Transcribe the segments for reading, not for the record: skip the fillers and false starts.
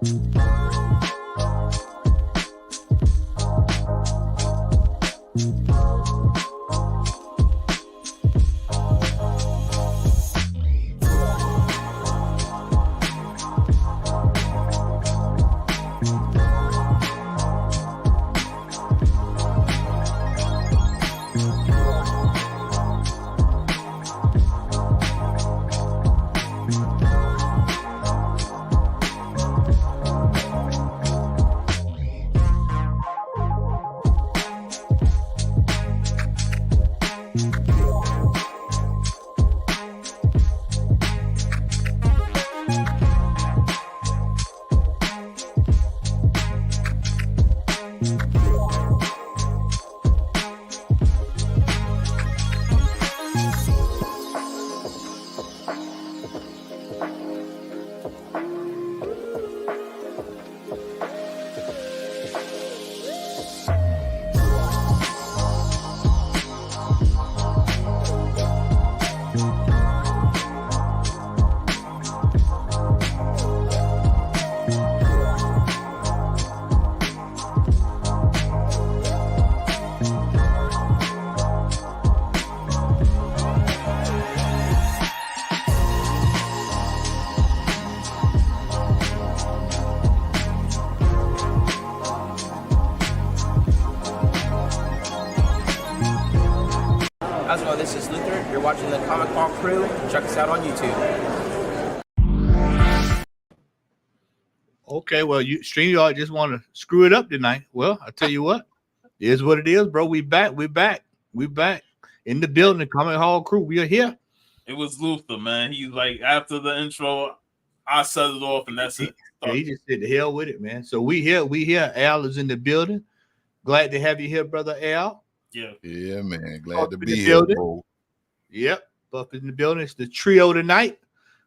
How's it going? This is Luther. You're watching the Comic Ball Crew. Check us out on YouTube. Okay, well, you StreamYard just want to screw it up tonight. Well, I tell you what, it is what it is, bro. We back in the building. The Comic Hall Crew, we are here. It was Luther, man. He's like, after the intro, I set it off, and that's it. Yeah, he just said the hell with it, man. So we here. Al is in the building. Glad to have you here, brother Al. Yeah, man. Glad to be here, bro. Yep, Buff is in the building. It's the trio tonight.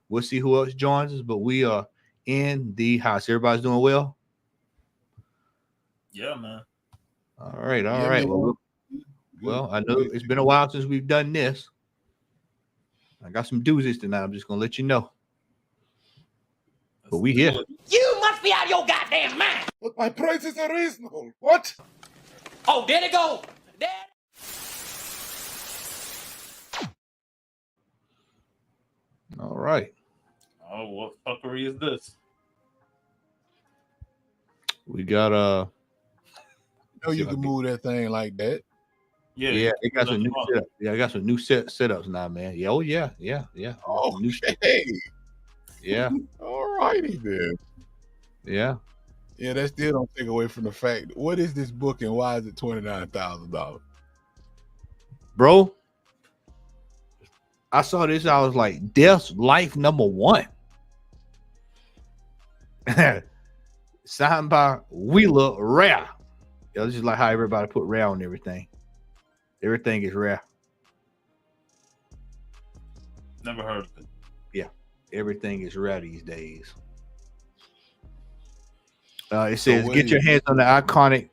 We'll see who else joins us, but we are in the house. Everybody's doing well? Yeah, man. All right. Well, I know it's been a while since we've done this. I got some doozies tonight. I'm just gonna let you know. But we here. You must be out of your goddamn mind. But my prices are reasonable. What? Oh, there they go. There. All right. Oh, what fuckery is this? We got You can move that thing like that. Yeah, it got some new setup. Yeah, I got some new setups now, man. Yeah, yeah. Oh, new hey. Yeah. All righty then. Yeah. Yeah, that still don't take away from the fact. What is this book and why is it $29,000? Bro, I saw this. I was like, Death's Life #1. Signed by Wheeler Rare. Yeah, this is like how everybody put rare on everything. Everything is rare. Never heard of it. Yeah, everything is rare these days. It says, get your hands on the iconic.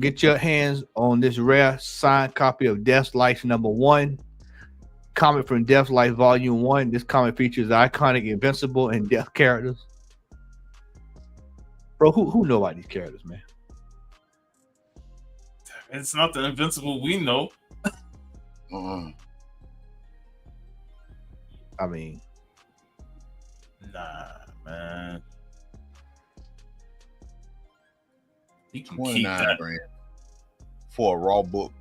Get your hands on this rare signed copy of Death's Life #1. Comic from Death's Life Volume 1. This comic features the iconic Invincible and Death characters. Bro, who know about these characters, man? It's not the Invincible we know. I mean, nah, man. He can 29 grand for a raw book.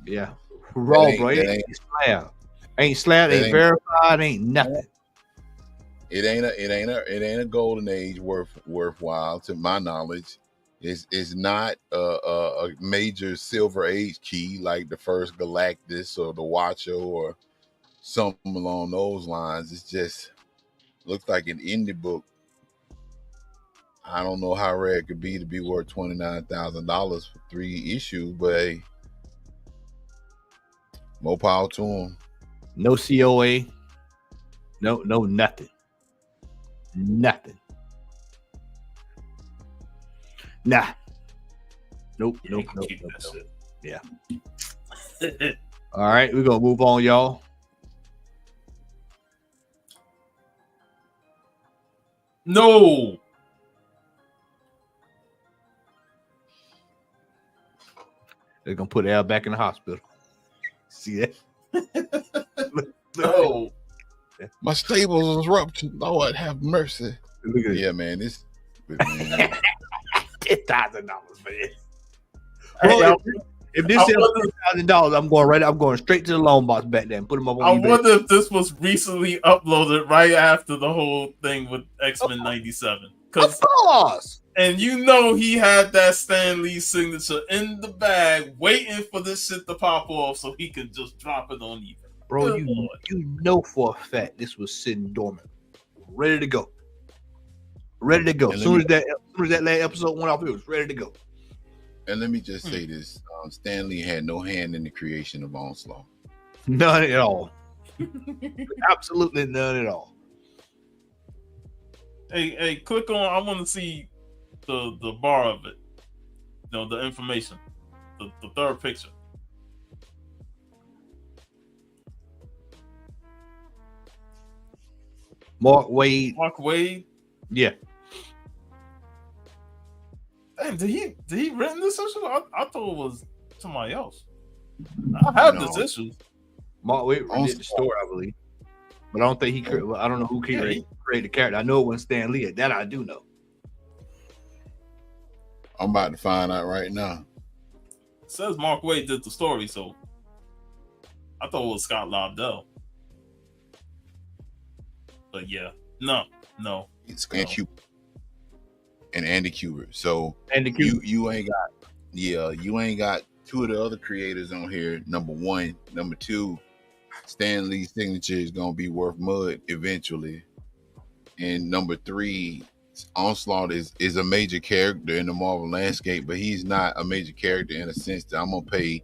Yeah, raw, bro. It ain't slab, ain't verified, ain't nothing. It ain't a golden age worthwhile to my knowledge. It's not a major silver age key like the first Galactus or the Watcher or something along those lines. It's just looks like an indie book. I don't know how rare it could be to be worth $29,000 for 3 issues, but hey, more power to them. No COA. No, nothing. Nothing. Nah. Nope. Yeah. All right, we're gonna move on, y'all. No. They're gonna put Al back in the hospital. See that? Look Oh, My staples was ruptured. Lord have mercy. look at Yeah, man. This man. $10,000, man. Hey, Bro, if this I is wonder- $10,000, I'm going straight to the loan box back there and put them up I on eBay. wonder if this was recently uploaded right after the whole thing with X-Men 97. Of course. And you know he had that Stan Lee signature in the bag waiting for this shit to pop off so he could just drop it on eBay. Bro, Good Lord. you know for a fact this was sitting dormant, ready to go. Ready to go. As soon as that last episode went off, it was ready to go. And let me just say this: Stan Lee had no hand in the creation of Onslaught. None at all. Absolutely none at all. Hey, click on. I want to see the bar of it. No, the information. The third picture. Mark Wade. Mark Wade. Yeah. Damn, did he written this issue? I thought it was somebody else. I have this issue. Mark Wade did the story, I believe. But I don't think I don't know who created the character. I know it wasn't Stan Lee. That I do know. I'm about to find out right now. It says Mark Wade did the story, so I thought it was Scott Lobdell. But yeah, no. It's and Andy Kubert. So Andy Kubert. you ain't got two of the other creators on here. Number one, number two, Stan Lee's signature is gonna be worth mud eventually. And number three, Onslaught is a major character in the Marvel landscape, but he's not a major character in a sense that I'm gonna pay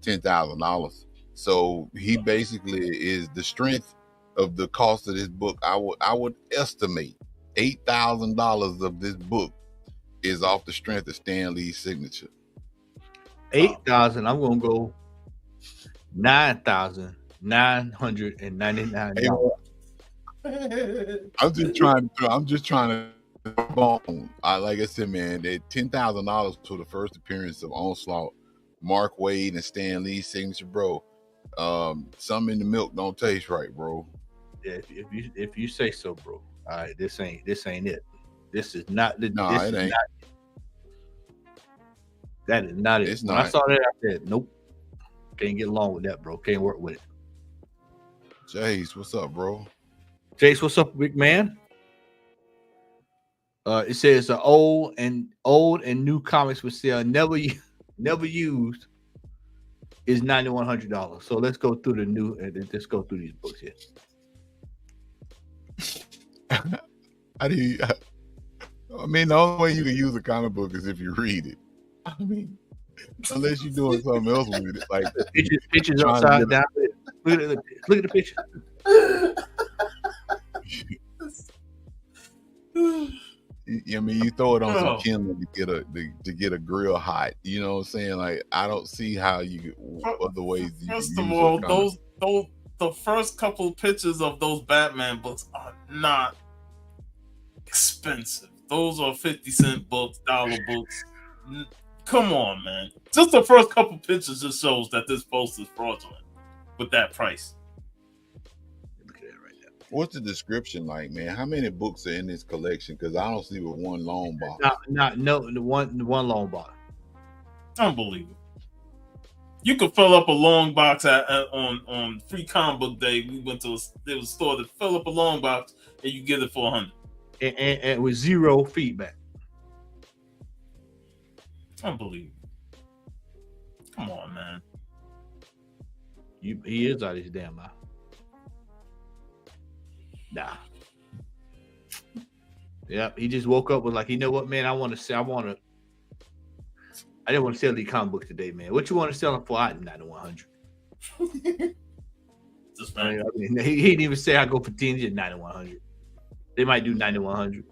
$10,000. So he basically is the strength of the cost of this book. I would estimate $8,000 of this book is off the strength of Stan Lee's signature. 8,000. I'm gonna go $9,999. I'm just trying to bone. Like I said, man, that $10,000 for the first appearance of Onslaught, Mark Wade and Stan Lee's signature, bro. Something in the milk don't taste right, bro. Yeah, if you say so, bro. All right, this ain't it. This is not the. No, it ain't. That is not it. It's when not. I saw that, I said, nope. Can't get along with that, bro. Can't work with it. Jace, what's up, bro? Jace, what's up, big man? It says old and new comics for sale, never used, is $9,100. So let's go through the new. Let's go through these books here. I mean, the only way you can use a comic book is if you read it. I mean, unless you're doing something else with it, like pictures upside down. Look at the picture. I mean, you throw it on some kindling to get a grill hot. You know what I'm saying? Like, I don't see how you other ways. First of all, those the first couple pictures of those Batman books are not expensive. Those are 50-cent books, dollar books. Come on, man. Just the first couple pictures just shows that this post is fraudulent with that price. Look at that right there. What's the description like, man? How many books are in this collection? Because I don't see with one long box. The one long box. Unbelievable. You could fill up a long box on Free Comic Book Day. We went to a store to fill up a long box and you get it for $100. And with zero feedback. Unbelievable. Come on, man. He is out of his damn mouth. Nah. Yep, he just woke up with like, you know what, man? I didn't want to sell these comic books today, man. What you want to sell them for? I didn't know 100. Just I mean, he didn't even say I go for 10, just 9,100. They might do 9,100.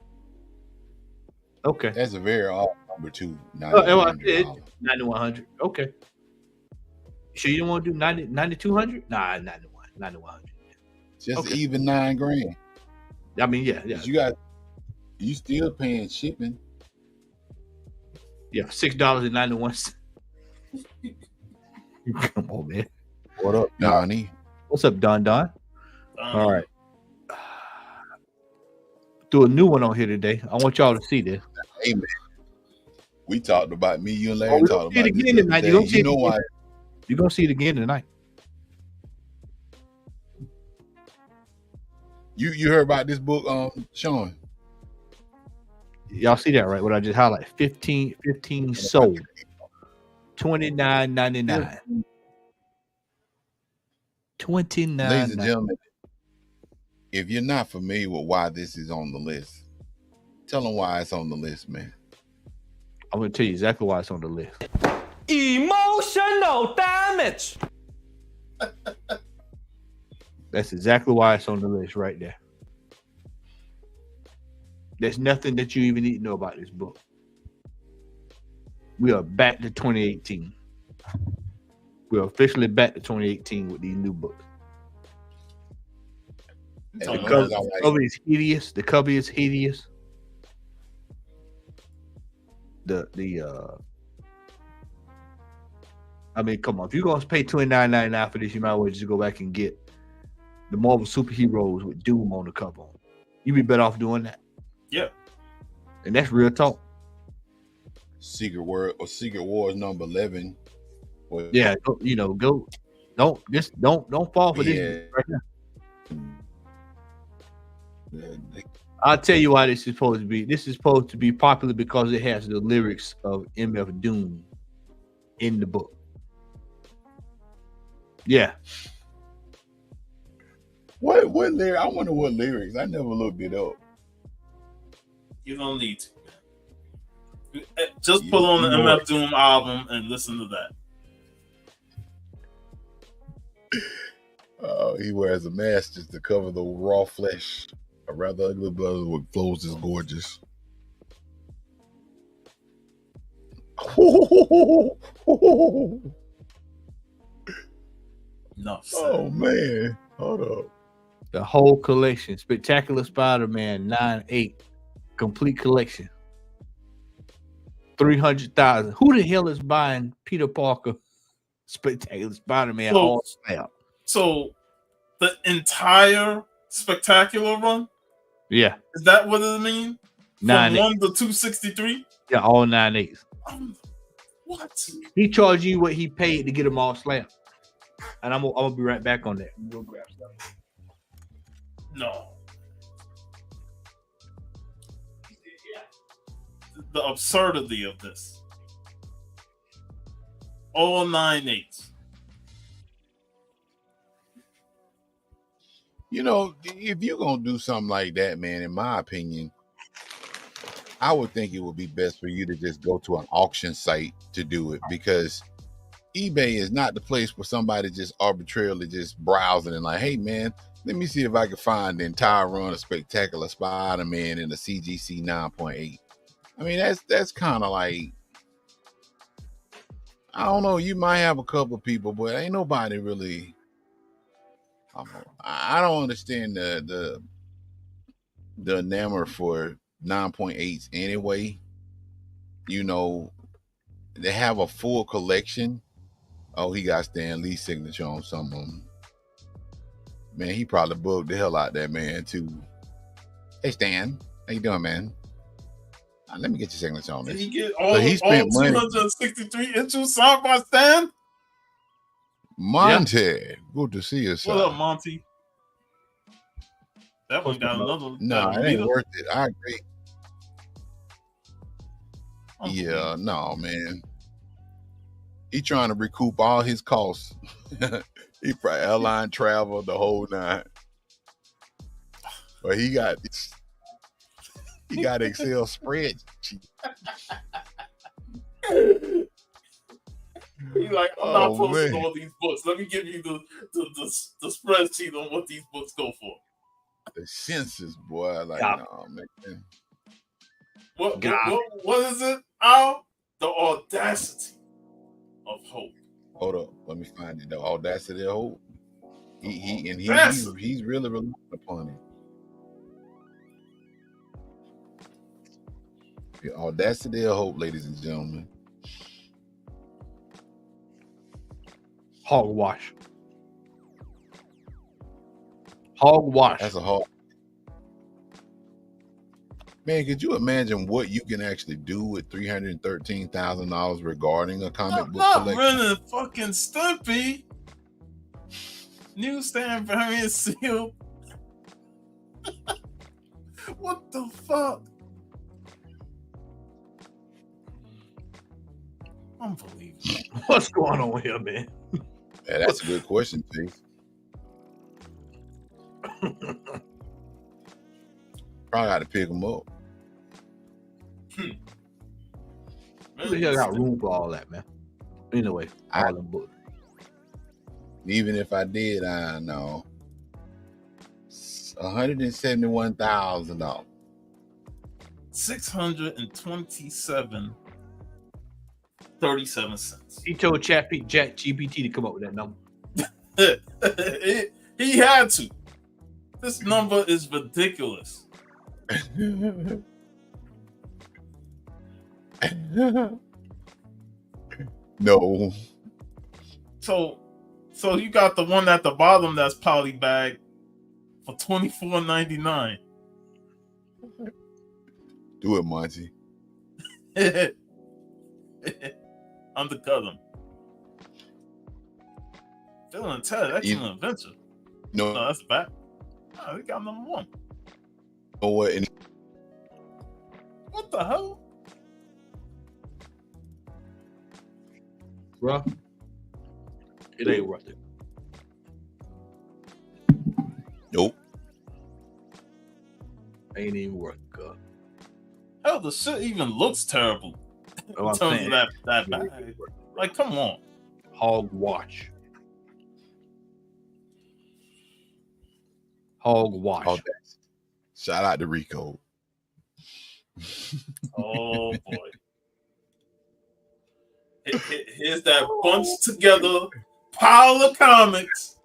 Okay. That's a very odd number too. 9,100. Okay. Sure you don't want to do 9,200? Nah, 9,100. Just okay. Even $9,000. I mean, yeah. You still paying shipping. Yeah, $6.91. Come on, man. What up, Donnie? What's up, Don? All right. Do a new one on here today. I want y'all to see this. Hey, man. We talked about me, you and Larry we talked see it about this again the tonight. other You day. gonna see You it know again. why? You're gonna see it again tonight. You heard about this book, Sean? Y'all see that, right? What I just highlighted. 15 sold. $29.99. Ladies and $29.99. gentlemen, if you're not familiar with why this is on the list, tell them why it's on the list, man. I'm gonna tell you exactly why it's on the list. Emotional damage. That's exactly why it's on the list right there. There's nothing that you even need to know about this book. We are back to 2018. We are officially back to 2018 with these new books. And The the cover, ones I like- cover is hideous. The cover is hideous. I mean, come on. If you're gonna pay $29.99 for this, you might as well just go back and get the Marvel superheroes with Doom on the cover. You'd be better off doing that. Yeah. And that's real talk. Secret Wars number 11. Well, Yeah, you know, go. Don't fall for this right now. I'll tell you why this is supposed to be. This is supposed to be popular because it has the lyrics of MF Doom in the book. Yeah. What lyrics? I wonder what lyrics. I never looked it up. You don't need to. Just put on the MF Doom album and listen to that. He wears a mask just to cover the raw flesh. A rather ugly brother with flows is gorgeous. No. Oh man, hold up. The whole collection. Spectacular Spider-Man 9-8. Complete collection. 300,000. Who the hell is buying Peter Parker Spectacular Spider-Man all snap? So the entire Spectacular run? Yeah. Is that what it means? From 9-8. 1 to 263? Yeah, all 9-8s. What? He charged you what he paid to get them all slapped. And I'm gonna be right back on that. Go grab stuff. No. The absurdity of this. All 9/8. You know, if you're gonna do something like that, man, in my opinion, I would think it would be best for you to just go to an auction site to do it, because eBay is not the place for somebody just arbitrarily just browsing and like, hey man, let me see if I can find the entire run of Spectacular Spider-Man in the CGC 9.8. I mean, that's kind of like, I don't know, you might have a couple of people, but ain't nobody really. I don't understand the enamor for 9.8s anyway. You know, they have a full collection. Oh, he got Stan Lee's signature on some of them. Man, he probably bugged the hell out that man too. Hey Stan, how you doing, man? Let me get your signature on this. Did he get all, so he spent all money. 263 inches signed by Stan? Monty, yeah. Good to see you, sir. What up, Monty? That one got another. No, it ain't worth it. I agree. Yeah, no, man. He trying to recoup all his costs. He probably airline travel, the whole nine. But he got Excel spreadsheet. He's like, I'm not posting all these books. Let me give you the spreadsheet on what these books go for. The census, boy. Like, no, man. What is it? Al? The audacity of hope. Hold up. Let me find it. The audacity of hope. He's really relying upon it. The audacity of hope, ladies and gentlemen. Hogwash. Hogwash. That's a hard. Man, could you imagine what you can actually do with $313,000 regarding a comic book Not collection? running fucking Stimpy. Newsstand variant sealed. What the fuck? Unbelievable. What's going on here, man? Yeah, that's a good question, Chase. Probably got to pick them up. Who the hell got room for all that, man? Anyway, all them books. Even if I did, I know. $171,000. 627.37 He told Chat GPT to come up with that number. He had to. This number is ridiculous. No. So you got the one at the bottom that's polybagged for $24.99. Do it, Monty. Undercut him. Bill and Ted, Excellent Adventure. No, No, that's back. Oh, we got number one. know what? And What the hell? Bro, it ain't worth it. nope. Ain't even worth it, cuz. Hell, the shit even looks terrible. That's In what terms I'm of saying. that bag. Like, come on. Hogwash. Hogwash. Oh, that's- shout out to Rico. Oh boy. Here's that bunched together pile of comics.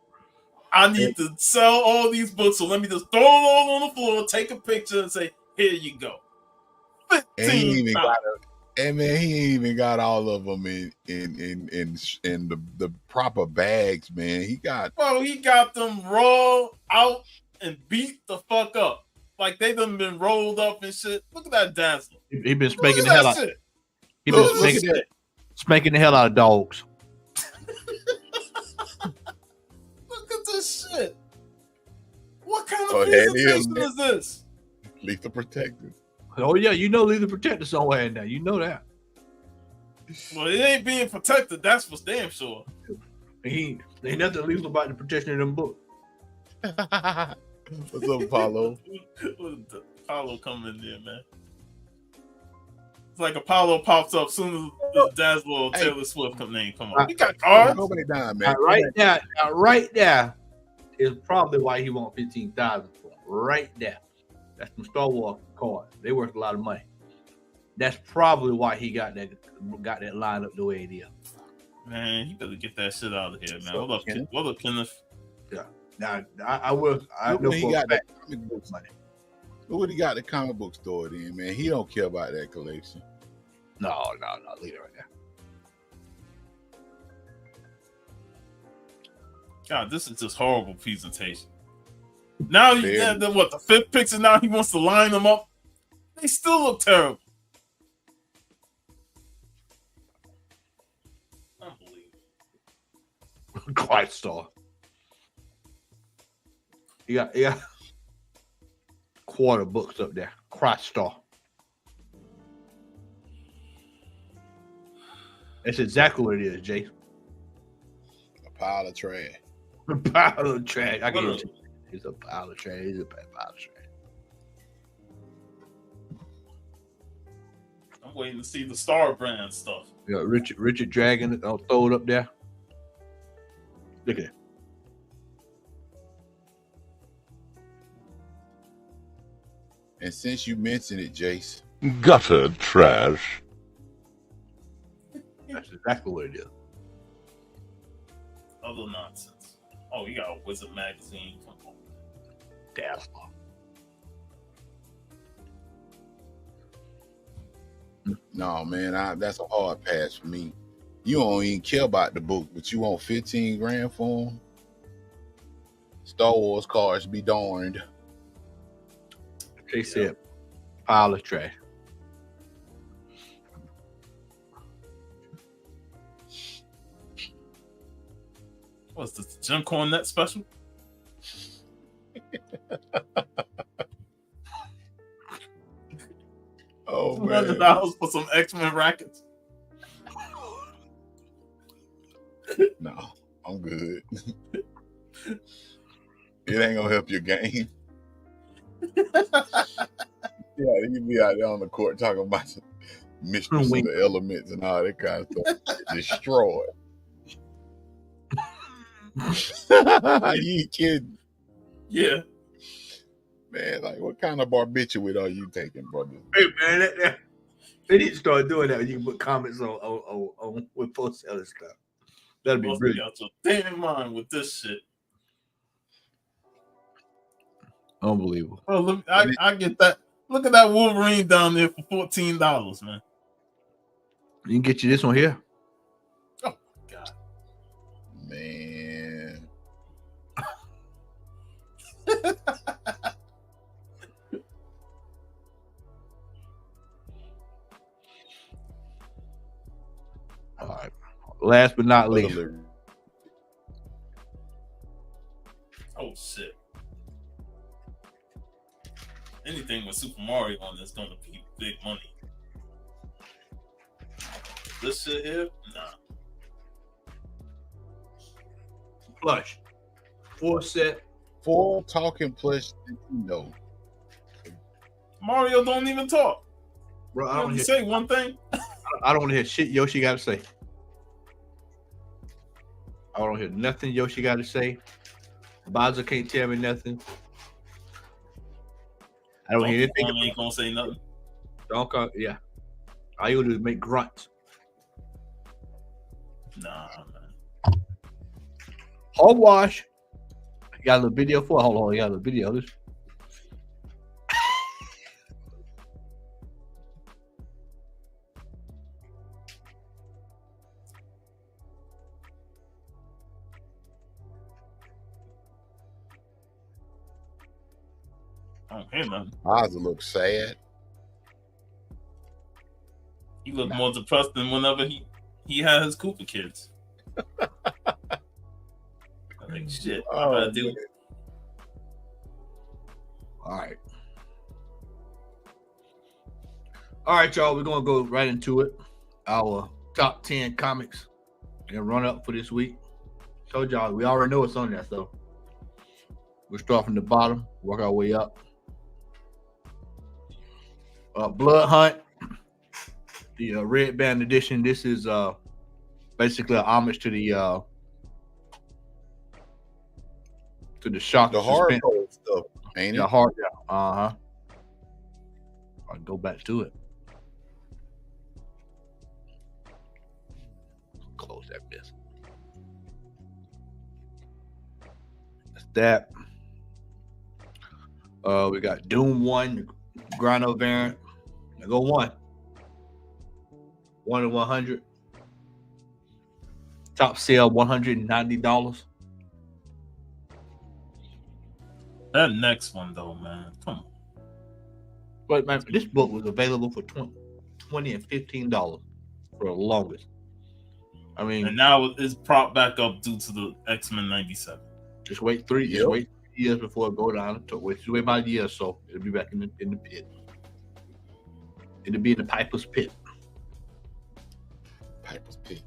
I need to sell all these books, so let me just throw it all on the floor, take a picture, and say, "Here you go." And he ain't 15 even times. got and man, he ain't even got all of them in the proper bags, man. He got Bro, he got them raw out and beat the fuck up. Like they done been rolled up and shit. Look at that dazzle. He been Look spanking at the hell that out. shit. He been look at spanking, that. spanking the hell out of dogs. Look at this shit. What kind Oh, of hell yeah, presentation man. is this? Lethal Protector. Oh yeah, you know Lethal Protector somewhere in there. You know that. Well, it ain't being protected. That's for damn sure. Ain't nothing lethal about the protection of them books. What's up, Apollo? Apollo coming in there, man. It's like Apollo pops up soon as Dazzler or Hey. Taylor Swift come on. We got cards. Go back down, man. Right there is probably why he want 15,000 for it. Right there. That's some Star Wars cards. They worth a lot of money. That's probably why he got that lined up the way it is. Man, you better get that shit out of here, man. So, What up, Kenneth? Now I Look know when he for a got fact that comic book money. Look what he got the comic book store in, man. He don't care about that collection. No, leave it right there. God, this is just horrible presentation. Now, the fifth picture, now he wants to line them up. They still look terrible. Unbelievable. Quiet Star. Yeah. Quarter books up there. Quiet Star. That's exactly what it is, Jay. A pile of trash. A pile of trash. I can hear it. It's a pile of trash. It's a pile of trash. I'm waiting to see the Star Brand stuff. Yeah, Richard Dragon. I'll throw it up there. Look at it. And since you mentioned it, Jace, Gutter trash. That's exactly what it is. Other nonsense. Oh, you got a Wizard magazine. Come on. Dazzler. no, man, that's a hard pass for me. You don't even care about the book, but you want 15 grand for them? Star Wars cards be darned. They said pile of trash. What's this, Jim Cornette special? Oh man, $200 for some X-Men rackets. no, I'm good. It ain't gonna help your game. Yeah, you be out there on the court talking about the mistress of the elements and all that kind of stuff. Destroyed. You ain't kidding. Yeah. Man, Like, what kind of barbiturate are you taking, brother? hey man, they need to start doing that. You can put comments on with post selling stuff. That'd be brilliant. Out your damn mind with this shit. Unbelievable. Oh, look, I get that. Look at that Wolverine down there for $14, man. You can get you this one here. Oh God, Man. All right. Last but not least. oh shit. Anything with Super Mario on this gonna be big money. This shit here, nah. Plush. 4 set. 4 talking plush Nintendo. Mario don't even talk. Bro, I don't say one thing. I don't want to hear shit Yoshi got to say. I don't hear nothing Yoshi got to say. Bowser can't tell me nothing. I don't hear anything. Ain't gonna say nothing. Yeah. All you gonna do is make grunts. Nah, man. Hogwash. You got a little video for it? Hold on, you got a little video. This. I don't hear nothing. Bowser looks sad. He looked more depressed than whenever he had his Cooper kids. I think shit. I gotta do. All right, y'all. We're gonna go right into it. Our top 10 comics and run up for this week. Told y'all we already know what's on there, so we'll start from the bottom, work our way up. Blood Hunt, the red band edition. This is basically an homage to the shock, the hardcore stuff, ain't it? The hard, yeah. I'll go back to it. Close that mess. That's that. We got Doom 1, Grano variant. I go 1 to 100. Top sale $190. That next one though, man. Come on. But man, this book was available for $20 and $15 for the longest. I mean, And now it's propped back up due to the X-Men 97. just wait 3 years before it go down. Wait about a year or so. It'll be back in the pit. It'll be in the Piper's Pit. Piper's Pit.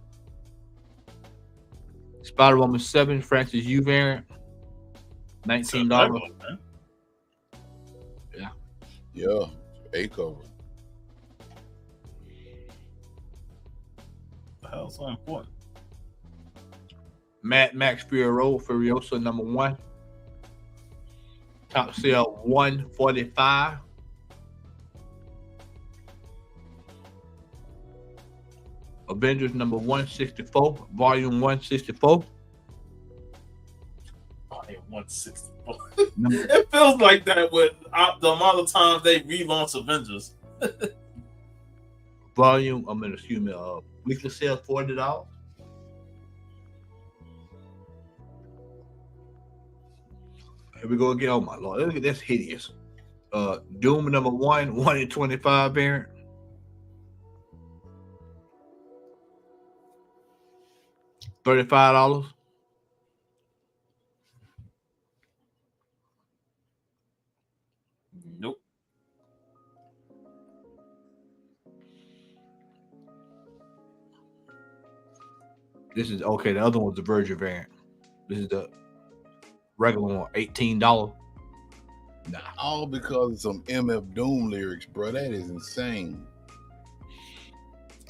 Spider-Woman 7, Francis U variant. $19. Yeah, A cover. The hell's so important? Mad Max Furiosa number 1. Top sale $145. Avengers number 164, volume 164. Oh, 164. It feels like that with the amount of times they relaunch Avengers. Volume, weekly sale $40. Here we go again. Oh my lord, look at that's hideous. Doom number 1 in 25 variant. $35. Nope. This is okay. The other one's the Virgin variant. This is the regular one, $18. Nah. All because of some MF Doom lyrics, bro. That is insane.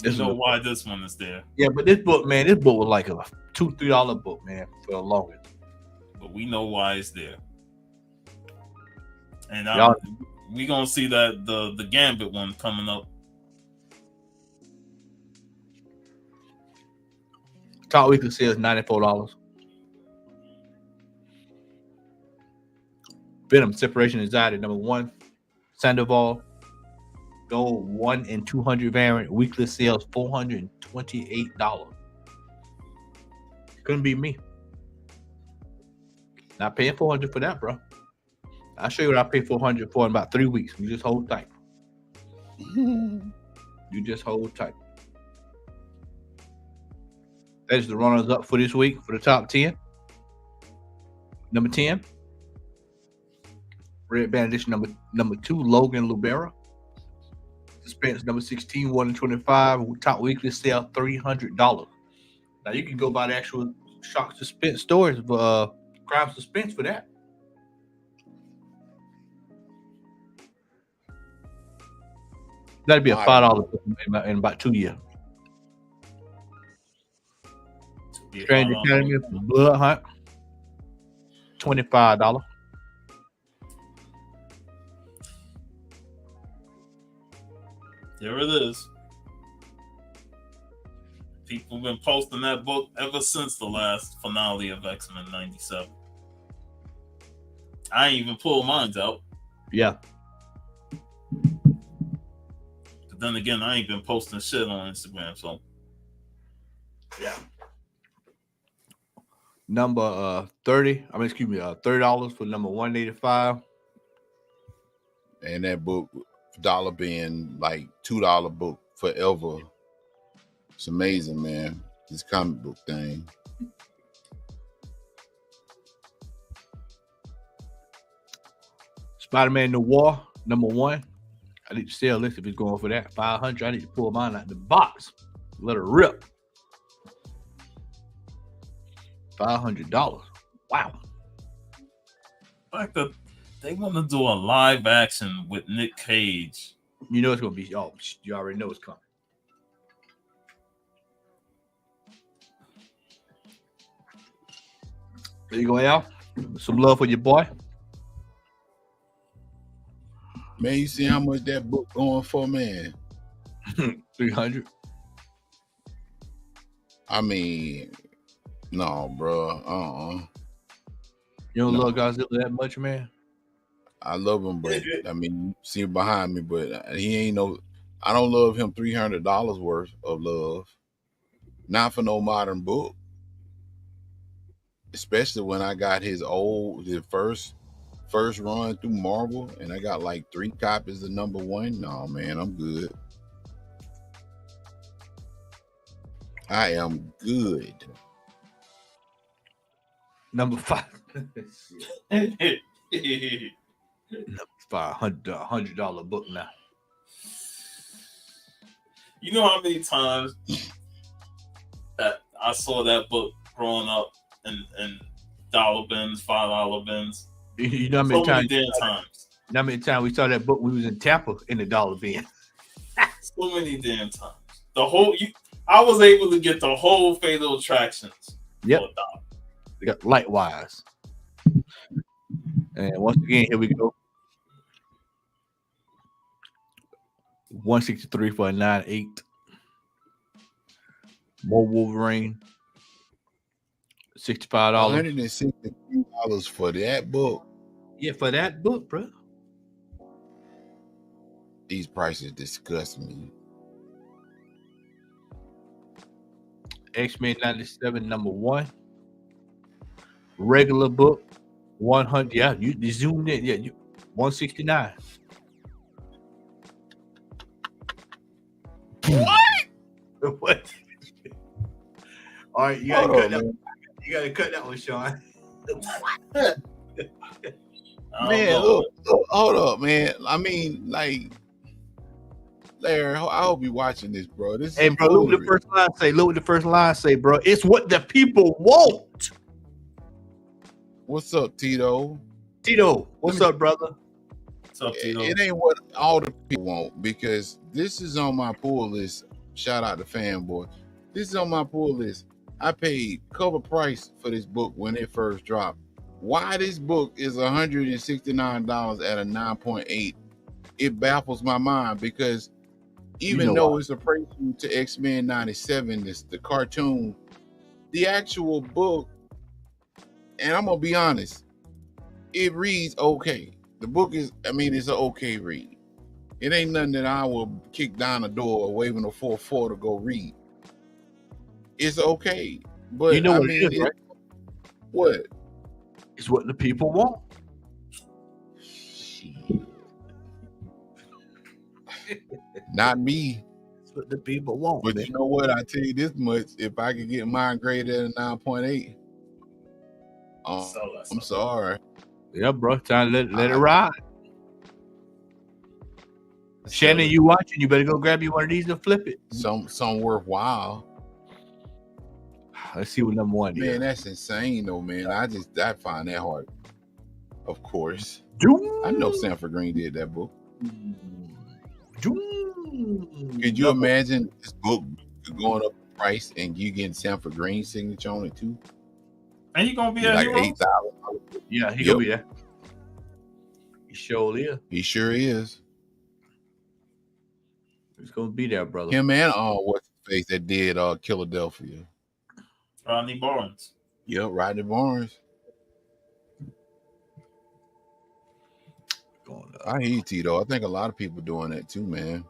You know why this one is there. Yeah, but this book was like a $2-3 book, man, for the longest. But we know why it's there. And we gonna see that the Gambit one coming up. Top weekly sales $94. Venom Separation Anxiety number 1. Sandoval Gold 1 in 200 variant weekly sales $428. Couldn't be me. Not paying $400 for that, bro. I'll show you what I paid $400 for in about 3 weeks. You just hold tight. You just hold tight. That's the runners up for this week for the top 10. Number 10. Red Band Edition number 2, Logan Lubera. Suspense number 16, 1 in 25. Top weekly sale $300. Now you can go buy the actual Shock Suspense stores of Crime Suspense for that. That'd be a $5 in about 2 years. Strange Academy Blood Hunt, $25. There it is. People have been posting that book ever since the last finale of X-Men 97. I ain't even pulled mine out. Yeah. But then again, I ain't been posting shit on Instagram, so. Yeah. Number $30 for number 185. And that book, dollar being like $2 book forever. It's amazing, man. This comic book thing. Spider-Man Noir, number 1. I need to sell this if it's going for that. $500. I need to pull mine out the box. Let her rip. $500. Wow. The fact that they want to do a live action with Nick Cage. You know it's going to be, you already know it's coming. There you go, Al. Some love for your boy. Man, you see how much that book going for, man? 300. I mean, no, bro. You don't love Godzilla that much, man? I love him, but I mean, you see him behind me, but he ain't no. I don't love him $300 worth of love. Not for no modern book. Especially when I got his first run through Marvel, and I got like 3 copies of number 1. No, man, I'm good. I am good. Number 5. Number 5, $100 book now. You know how many times that I saw that book growing up in dollar bins, $5 bins. You know how many times? You know how many times we saw that book? We was in Tampa in the dollar bin. So many damn times. I was able to get the whole Fatal Attractions. Yep. We got Lightwise. And once again, here we go. 163 for a 9.8. More Wolverine. $65. $163 for that book. Yeah, for that book, bro. These prices disgust me. X-Men 97, number 1. Regular book, 100. Yeah, you zoomed in. Yeah, 169. What? All right, you gotta Hold cut on, that. man. You gotta cut that one, Sean. Man, look, hold up, man. I mean, like, Larry, I hope you watching this, bro. This Hey, is bro, look what the foolery. first line say. Look what the first line say, bro. It's what the people want. What's up, Tito? Tito, what's up, brother? What's up, Tito? It ain't what all the people want because this is on my pull list. Shout out to Fanboy. This is on my pull list. I paid cover price for this book when it first dropped. Why this book is $169 at a 9.8? It baffles my mind because even though it's a prequel to X-Men 97, this the cartoon, the actual book, and I'm gonna be honest, it reads okay. The book is, I mean, it's an okay read. It ain't nothing that I will kick down the door or waving a 4-4 to go read. It's okay, but You know I what mean, it is, right? What? It's what the people want. Not me. It's what the people want. But man. you know what? I tell you this much: if I could get mine graded at a 9.8, I'm sorry. Yeah, bro. Time to let it ride. Shannon, you watching? You better go grab you one of these and flip it. Some worthwhile. Let's see what number one is. Man, that's insane though, man. I find that hard. Of course. I know Sanford Green did that book. Could you imagine this book going up in price and you getting Sanford Green's signature on it too? And he gonna be like hero? $8,000. Yeah, he gonna be there. He sure is. He sure is. He's gonna be there, brother. Him and what's the face that did Philadelphia? Rodney Barnes. Yep, Rodney Barnes. I hear you, Tito. I think a lot of people doing that too, man.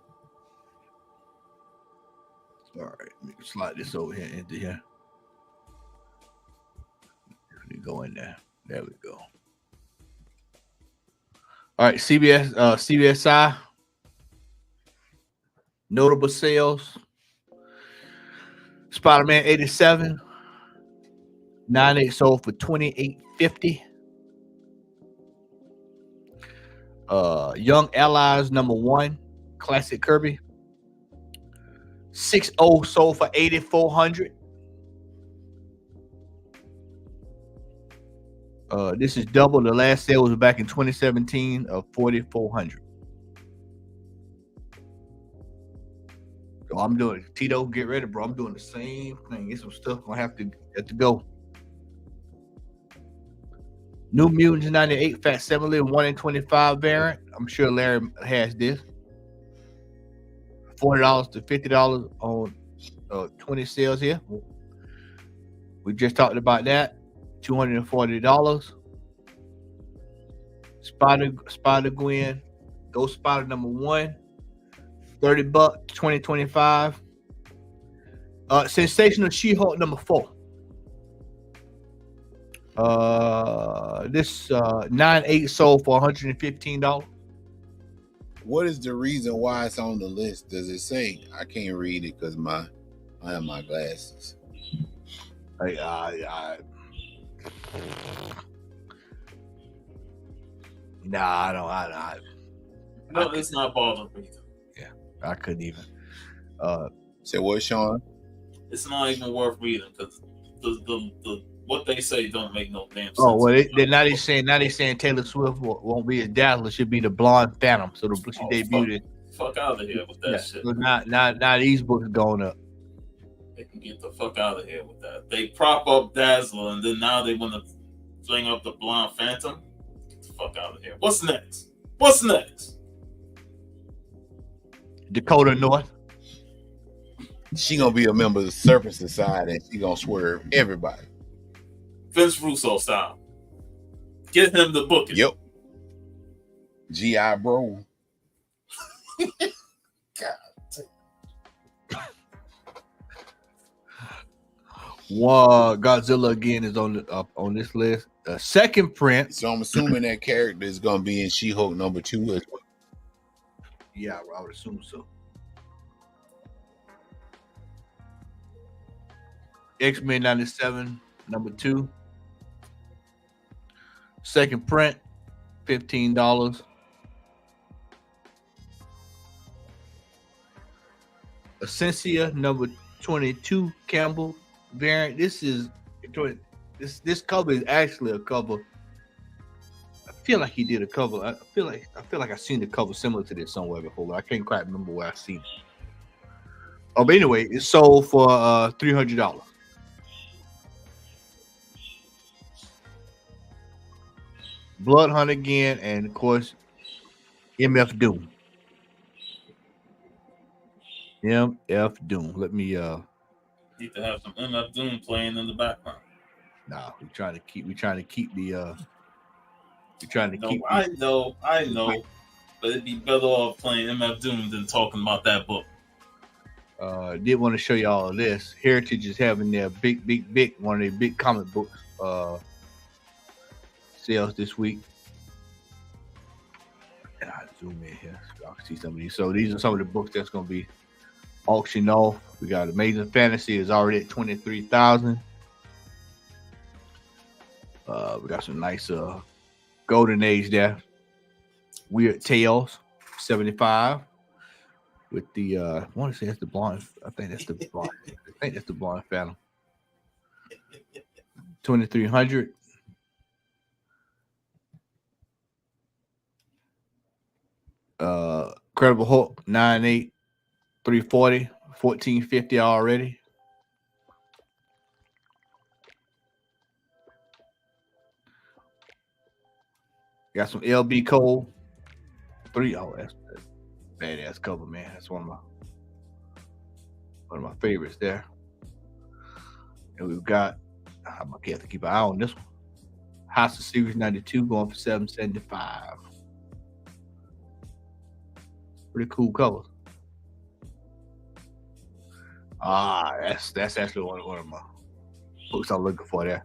All right, let me slide this over here into here. Let me go in there. There we go. All right, CBSI. Notable sales. Spider-Man 87. 9.8 sold for $28.50. Young Allies #1, Classic Kirby. 6.0 sold for $8,400. This is double. The last sale was back in 2017 of $4,400. So I'm doing Tito. Get ready, bro. I'm doing the same thing. Get some stuff. I have to go. New Mutants 98 facsimile 1 in 25 variant. I'm sure Larry has this. $40 to $50 on 20 sales here. We just talked about that. $240. Spider-Gwen, Ghost Spider #1, $30, 2025. Sensational She-Hulk #4. This 9.8 sold for $115. What is the reason why it's on the list? Does it say? I can't read it because I have my glasses. Nah, No, it's not bothering me. Yeah, I couldn't even. Say what, Sean? It's not even worth reading because the what they say don't make no damn sense. Oh well, now they saying Taylor Swift won't be as Dazzler. Should be the Blonde Phantom. So she debuted it. Fuck out of here with that shit. So now these books going up. They can get the fuck out of here with that. They prop up Dazzler and then now they want to fling up the Blonde Phantom. Get the fuck out of here. What's next? What's next? Dakota North. She gonna be a member of the Serpent Society and she gonna swerve everybody. Vince Russo style. Get him the booking. Yep. G.I. Bro. God. Godzilla again is on this list. The second print. So I'm assuming that character is gonna be in She-Hulk number 2 as well. Yeah, I would assume so. X-Men 97 number 2. Second print, $15. Essentia number 22 Campbell variant. This cover is actually a cover. I feel like he did a cover. I feel like I've seen the cover similar to this somewhere before, but I can't quite remember where I've seen it. Oh, but anyway, it sold for $300. Blood Hunt again, and of course, MF Doom. MF Doom. Let me Need to have some MF Doom playing in the background. Nah, we're trying to keep the I know, but it'd be better off playing MF Doom than talking about that book. Did want to show you all of this. Heritage is having their big one of their big comic books sales this week. And I zoom in here so y'all can see some of these. So these are some of the books that's going to be auctioned off. We got Amazing Fantasy is already at $23,000. We got some nice Golden Age there. Weird Tales, $75. With the I want to say that's the blonde. I think that's the blonde. Phantom. 2,300. Incredible Hulk 9.8, 340, 1450 already. Got some LB Cole 3. Oh, that's badass cover, man. That's one of my favorites there. And we've got, I might have to keep an eye on this one. House of Series 92 going for $775. Pretty cool cover. That's actually one of my books I'm looking for there.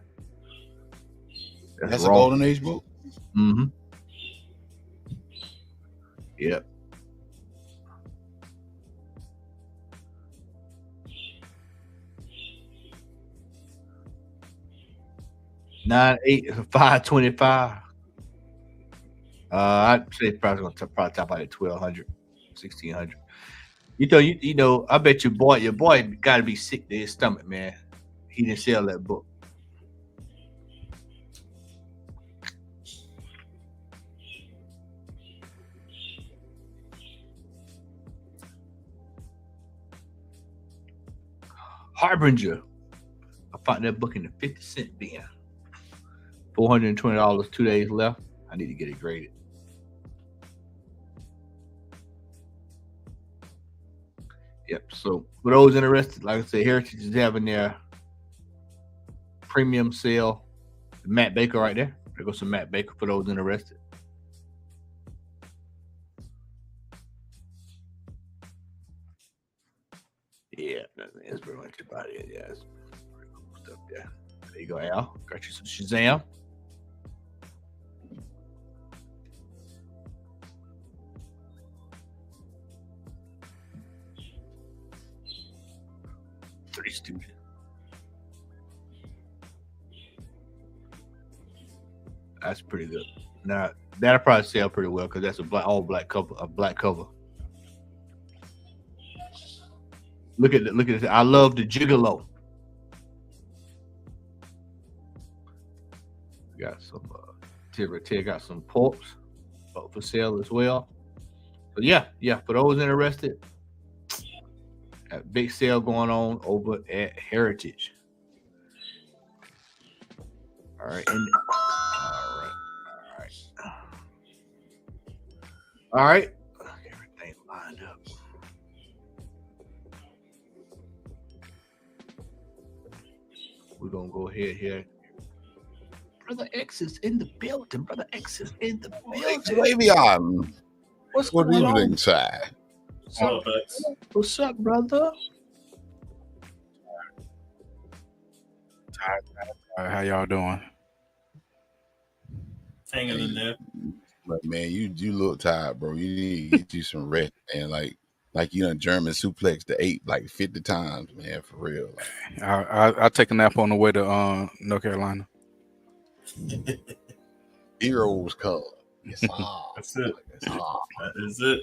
That's a Golden Age book. Mm-hmm. Yep. $9.8, $5.25. I'd say probably gonna top out at $1,200, $1,600. You know, I bet your boy got to be sick to his stomach, man. He didn't sell that book. Harbinger. I found that book in the 50-cent bin. $420, 2 days left. I need to get it graded. Yep. So for those interested, like I said, Heritage is having their premium sale. Matt Baker right there. There goes some Matt Baker for those interested. Yeah, that's pretty much about it. Yeah, it's pretty cool stuff there. There you go, Al. Got you some Shazam. Three Stooges. That's pretty good. Now that'll probably sell pretty well because that's all black cover. A black cover. Look at this. I love the Gigolo. We got some got some pulps up for sale as well. So yeah. For those interested, a big sale going on over at Heritage. All right. All right. Everything lined up. We're gonna go ahead here. Brother X is in the building. Brother X is in the building. What's Good going evening, on? sir. What's up, brother? How y'all doing? Hanging in there. But man, you look tired, bro. You need to get you some rest, man. Like you done German suplex the 8 like 50 times, man, for real. Like, I take a nap on the way to North Carolina. heroes come. It's hard. That's it. It's hard. That is it.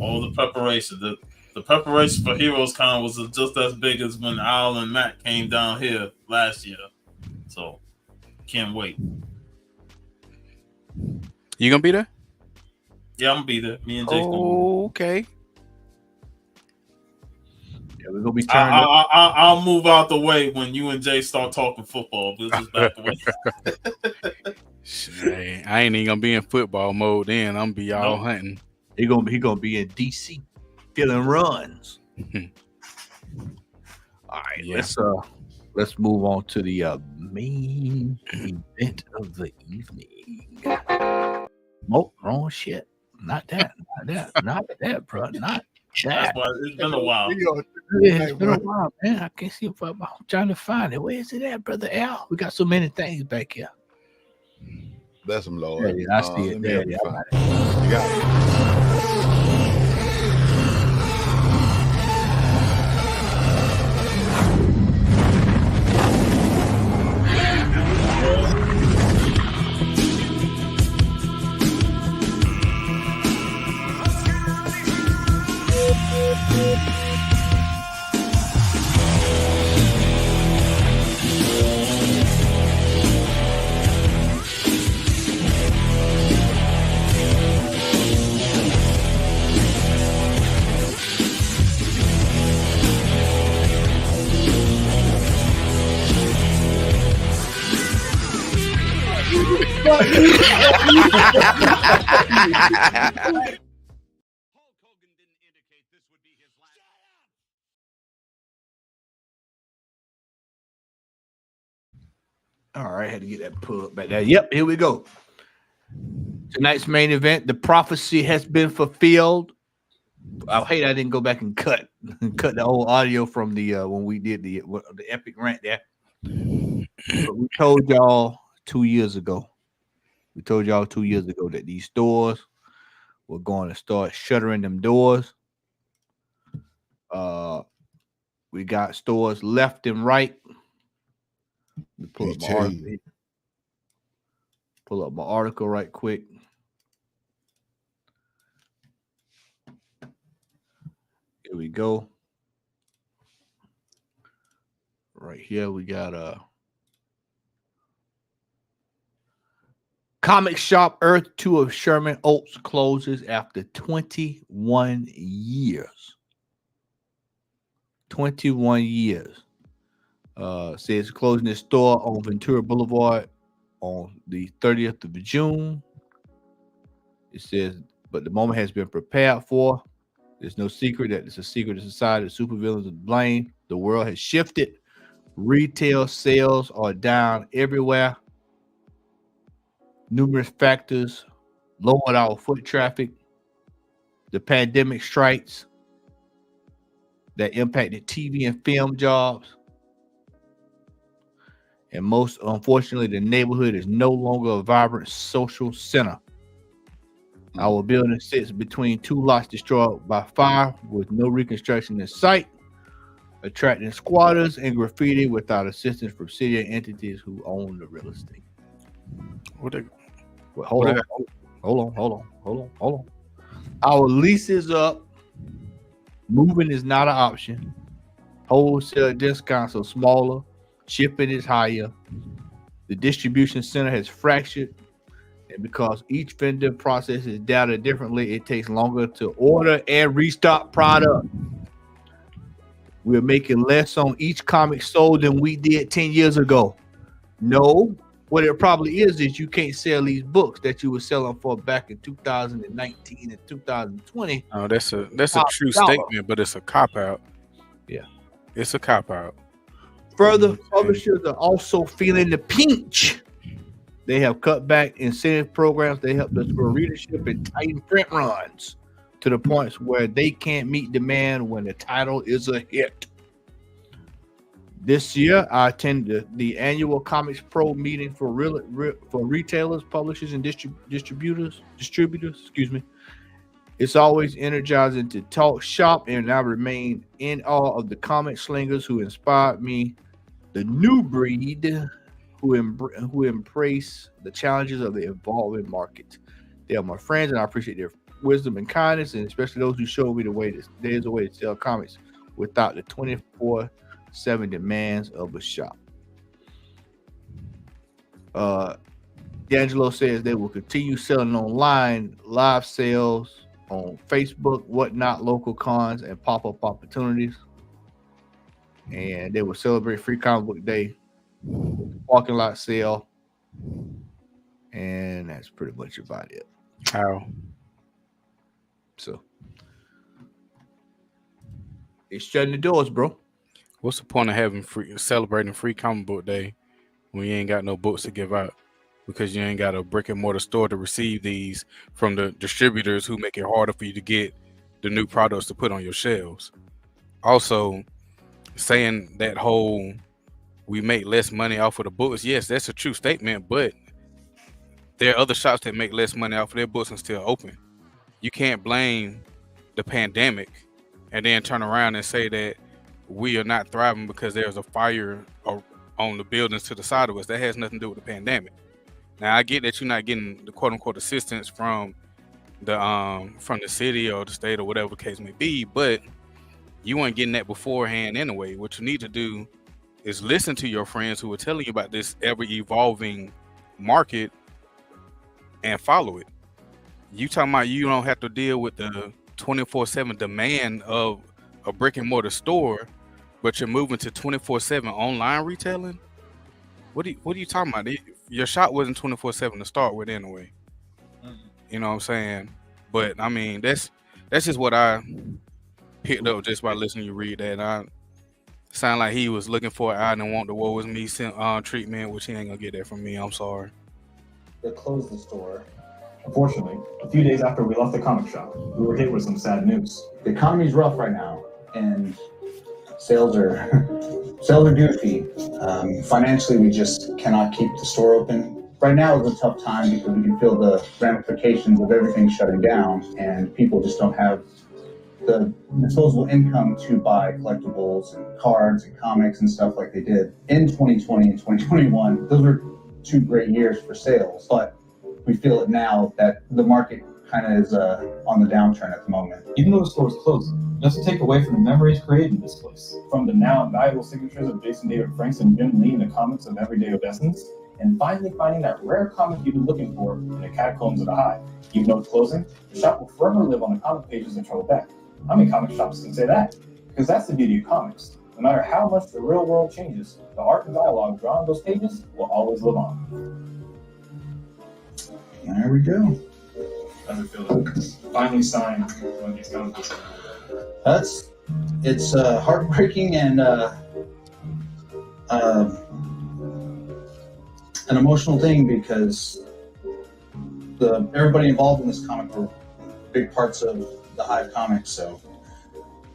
All the preparation. The preparation for Heroes Con was just as big as when Al and Matt came down here last year. So can't wait. You gonna be there? Yeah, I'm gonna be there. Me and Jake. Okay. Yeah, we're gonna be turned up. I'll move out the way when you and Jay start talking football. We'll just back away. Hey, I ain't even gonna be in football mode then. I'm gonna be all hunting. He gonna be in DC, filling runs. All right, Yeah. let's move on to the main event of the evening. Oh, wrong shit. Not that, bro. Not That's that. why it's been a while. Yeah, it's been a while, man. I can't see if I'm trying to find it. Where is it at, brother Al? We got so many things back here. Bless him, Lord. Yeah, I see it. Let me Yeah, help you find it. You got it. All right, had to get that pulled back there. Yep, here we go. Tonight's main event, the prophecy has been fulfilled. I hate I didn't go back and cut the whole audio from the when we did the epic rant there. But we told y'all 2 years ago. That these stores were going to start shuttering them doors. We got stores left and right. Let me pull up my article right quick. Here we go. Right here we got Comic Shop Earth 2 of Sherman Oaks closes after 21 years. 21 years. Says closing its store on Ventura Boulevard on the 30th of June. It says, but the moment has been prepared for. There's no secret that it's a secret to society. The supervillains are to blame. The world has shifted. Retail sales are down everywhere. Numerous factors lowered our foot traffic. The pandemic strikes that impacted TV and film jobs. And most unfortunately, the neighborhood is no longer a vibrant social center. Our building sits between two lots destroyed by fire with no reconstruction in sight, attracting squatters and graffiti without assistance from city entities who own the real estate. Hold on. Our lease is up. Moving is not an option. Wholesale discounts are smaller. Shipping is higher. The distribution center has fractured. And because each vendor processes data differently, it takes longer to order and restock product. We're making less on each comic sold than we did 10 years ago. No, what it probably is you can't sell these books that you were selling for back in 2019 and 2020. Oh, that's a true statement, but it's a cop-out. Yeah. It's a cop-out. Further, publishers are also feeling the pinch. They have cut back incentive programs. They help us grow readership and tighten print runs to the points where they can't meet demand when the title is a hit. This year, I attended the annual Comics Pro meeting for retailers, publishers, and distributors. Excuse me. It's always energizing to talk shop, and I remain in awe of the comic slingers who inspired me, the new breed who embrace the challenges of the evolving market. They are my friends, and I appreciate their wisdom and kindness, and especially those who show me there's a way to sell comics without the 24/7 demands of a shop. D'Angelo says they will continue selling online, live sales on Facebook, whatnot, local cons, and pop-up opportunities. And they will celebrate Free Comic Book Day, parking lot sale, and that's pretty much about it. How? So they're shutting the doors, bro. What's the point of having celebrating Free Comic Book Day when you ain't got no books to give out? Because you ain't got a brick and mortar store to receive these from the distributors who make it harder for you to get the new products to put on your shelves. Also, saying that whole we make less money off of the books, yes, that's a true statement, but there are other shops that make less money off of their books and still open. You can't blame the pandemic and then turn around and say that we are not thriving because there's a fire on the buildings to the side of us. That has nothing to do with the pandemic. Now, I get that you're not getting the quote unquote assistance from the city or the state or whatever the case may be, but you weren't getting that beforehand anyway. What you need to do is listen to your friends who are telling you about this ever evolving market and follow it. You talking about you don't have to deal with the 24/7 demand of a brick and mortar store, but you're moving to 24/7 online retailing? What are you talking about? Your shop wasn't 24/7 to start with anyway. You know what I'm saying? But I mean, that's just what I picked up just by listening to you read that. And I sound like he was looking for I didn't want the woe was me treatment, which he ain't gonna get that from me. I'm sorry. They closed the store. Unfortunately, a few days after we left the comic shop, we were hit with some sad news. The economy's rough right now, and sales are goofy. Financially, we just cannot keep the store open. Right now is a tough time because we can feel the ramifications of everything shutting down, and people just don't have the disposable income to buy collectibles and cards and comics and stuff like they did in 2020 and 2021. Those were 2 great years for sales, but we feel it now that the market kind of is on the downturn at the moment. Even though the store is closing, it doesn't take away from the memories created in this place. From the now invaluable signatures of Jason David Franks and Jim Lee in the comics of Everyday Odessans, and finally finding that rare comic you've been looking for in the catacombs of the Hive. Even though it's closing, the shop will forever live on the comic pages of Trollbeck. How many comic shops can say that? Because that's the beauty of comics. No matter how much the real world changes, the art and dialogue drawn on those pages will always live on. There we go. How's it feel to finally sign one of these comic books? It's heartbreaking and an emotional thing because everybody involved in this comic were big parts of the Hive comics, so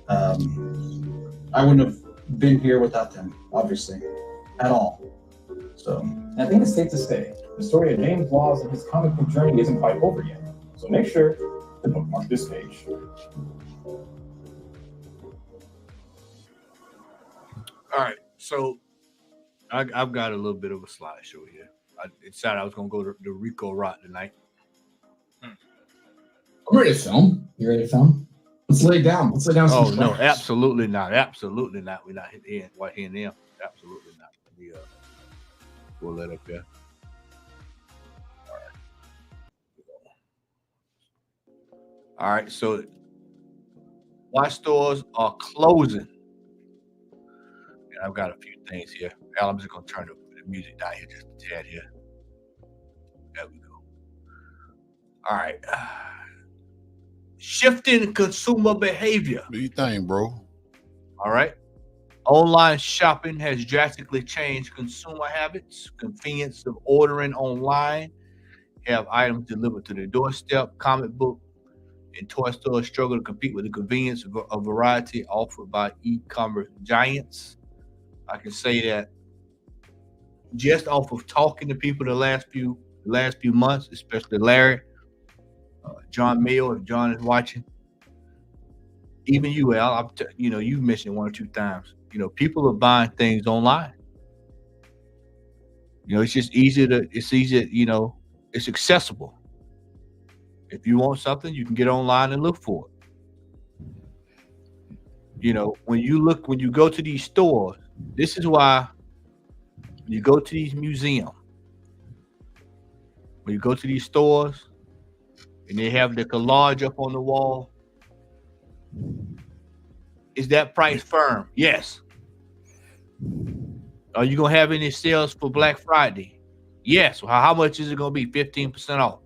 I wouldn't have been here without them, obviously, at all. So I think it's safe to say the story of James Laws and his comic book journey isn't quite over yet. So make sure to bookmark this page. All right, so I've got a little bit of a slideshow here. I decided I was going to go to the Rico route tonight. I'm ready to film. You ready to film? Let's lay down. Let's lay down some Oh, no, tracks. absolutely not. Absolutely not. We're not hitting them. Absolutely not. Let me pull that up there. All right, so watch stores are closing. And I've got a few things here. Al, I'm just going to turn the music down here just a tad here. There we go. All right. Shifting consumer behavior. What do you think, bro? All right. Online shopping has drastically changed consumer habits. Convenience of ordering online, have items delivered to the doorstep. Comic book and toy stores struggle to compete with the convenience of a variety offered by e-commerce giants. I can say that just off of talking to people the last few months, especially Larry, John Mayo, if John is watching, even you, Al, you mentioned it 1 or 2 times. People are buying things online. It's just it's accessible. If you want something, you can get online and look for it. When you go to these stores, this is why you go to these museums. When you go to these stores and they have the collage up on the wall, is that price firm? Yes. Are you gonna have any sales for Black Friday? Yes. Well, how much is it gonna be? 15% off.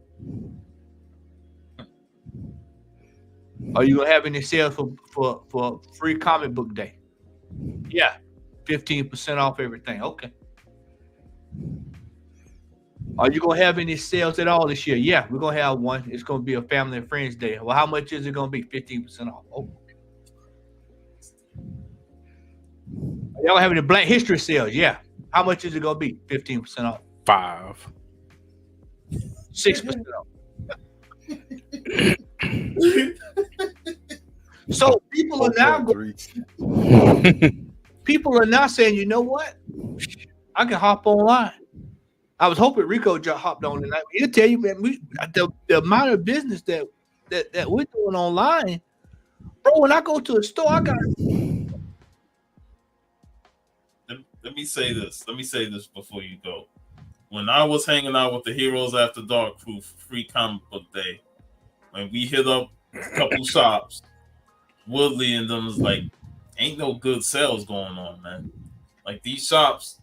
Are you gonna have any sales for free comic book day? Yeah, 15% off everything. Okay. Are you gonna have any sales at all this year? Yeah, we're gonna have one. It's gonna be a family and friends day. Well, how much is it gonna be? 15% off. Oh. Y'all having a Black History sales? Yeah. How much is it gonna be? 15% off. 5. 6% off. So people are now saying, you know what? I can hop online. I was hoping Rico hopped on tonight. He'll tell you, man, the amount of business that we're doing online, bro. When I go to a store, I got. Let me say this. Let me say this before you go. When I was hanging out with the Heroes After Dark crew for Free Comic Book Day, when we hit up a couple shops, Woodley and them was like, ain't no good sales going on, man. Like these shops,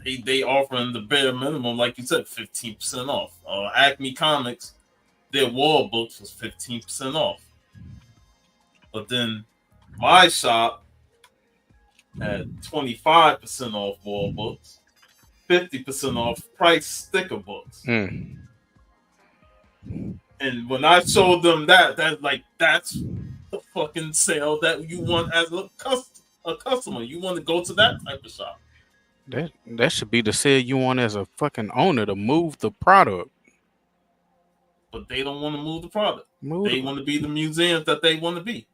they offering the bare minimum, like you said, 15% off. Acme Comics, their wall books was 15% off. But then my shop had 25% off wall books, 50% off price sticker books. Mm. And when I showed them that's the fucking sale that you want as a customer. You want to go to that type of shop. That should be the sale you want as a fucking owner, to move the product. But they don't want to move the product. They want to be the museums that they want to be.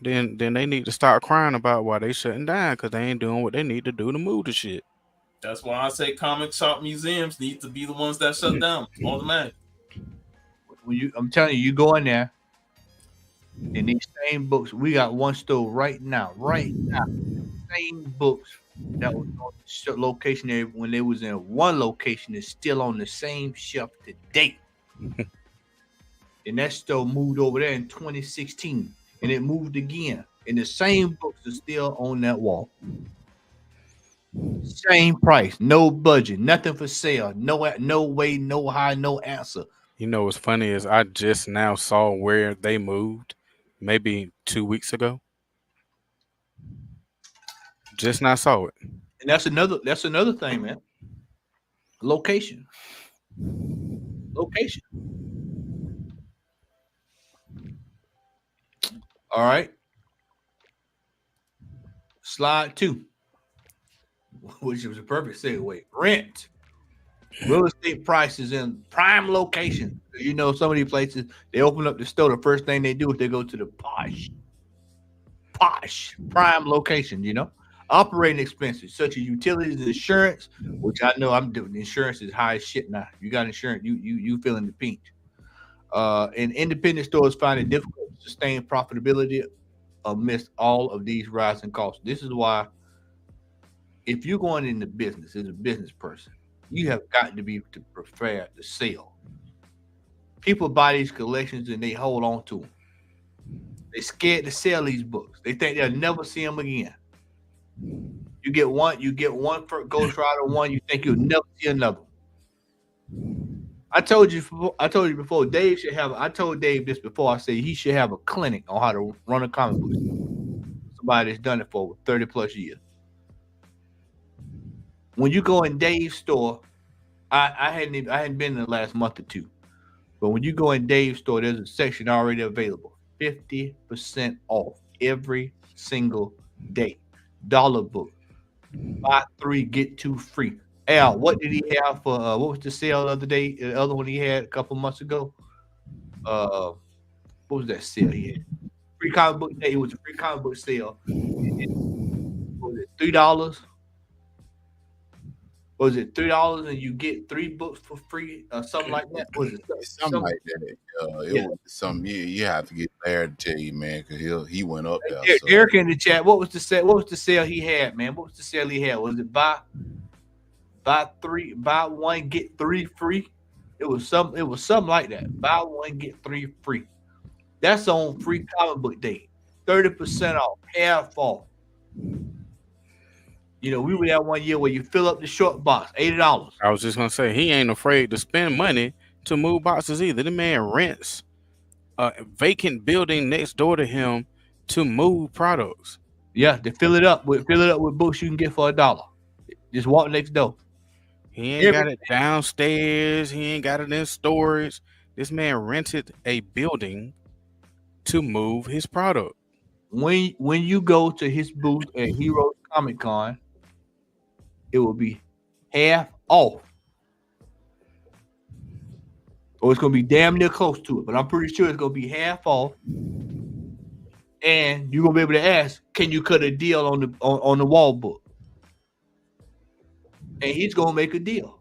Then they need to start crying about why they shutting down, because they ain't doing what they need to do to move the shit. That's why I say comic shop museums need to be the ones that shut down automatically. I'm telling you, you go in there, and these same books, we got one store right now, same books that was on the location there when they was in one location is still on the same shelf today. And that store moved over there in 2016, and it moved again, and the same books are still on that wall. Same price, no budget, nothing for sale, no way, no high, no answer. You know what's funny is I just now saw where they moved, maybe 2 weeks ago. Just now saw it. And that's another thing, man. Location. All right. Slide 2, which was a perfect segue. Rent. Real estate prices in prime location. Some of these places, they open up the store. The first thing they do is they go to the posh prime location. Operating expenses such as utilities and insurance, which I know I'm doing. Insurance is high as shit now. You got insurance, you feeling the pinch. And independent stores find it difficult to sustain profitability amidst all of these rising costs. This is why, if you're going into business as a business person, you have got to be prepared to sell. People buy these collections and they hold on to them. They're scared to sell these books. They think they'll never see them again. You get one for Ghost Rider 1, you think you'll never see another. I told you before. Dave should have. I told Dave this before. I said he should have a clinic on how to run a comic book. Somebody that's done it for 30 plus years. When you go in Dave's store, I hadn't been in the last month or two, but when you go in Dave's store, there's a section already available, 50% off every single day. Dollar book, Buy 3, get 2 free. Al, what did he have for what was the sale the other day? The other one he had a couple months ago. What was that sale he had? Free comic book day. It was a free comic book sale. What was it $3? Was it $3 and you get 3 books for free or something like that? Was it something like that? It was something you have to get Larry to tell you, man, because he went up there. So. Derek in the chat. What was the sale? What was the sale he had, man? What was the sale he had? Was it buy 1 get 3 free? It was something like that. Buy 1 get 3 free. That's on free comic book day. 30% off, half off. You know, we would have one year where you fill up the short box, $80. I was just gonna say he ain't afraid to spend money to move boxes either. The man rents a vacant building next door to him to move products. Yeah, to fill it up with books you can get for $1. Just walk next door. He ain't got it downstairs. He ain't got it in storage. This man rented a building to move his product. When you go to his booth at Heroes Comic Con, it will be half off. Or it's going to be damn near close to it, but I'm pretty sure it's going to be half off. And you're going to be able to ask, can you cut a deal on the wall book? And he's going to make a deal.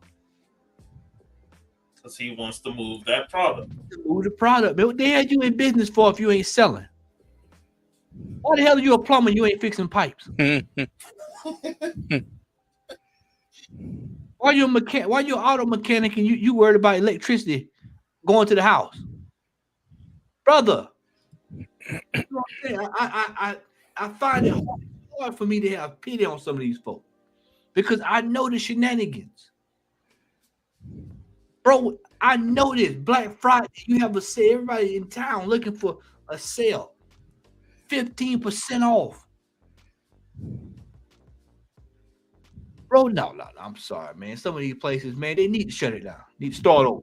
Because he wants to move that product. Move the product. Man, what the hell you in business for if you ain't selling? Why the hell are you a plumber? You ain't fixing pipes. Why you a mechanic? Why you an auto mechanic and you worried about electricity going to the house, brother? You know what I'm saying? I find it hard for me to have pity on some of these folks because I know the shenanigans, bro. I know this. Black Friday, you have a sale. Everybody in town looking for a sale, 15% off. Bro, no. I'm sorry, man. Some of these places, man, they need to shut it down. Need to start over.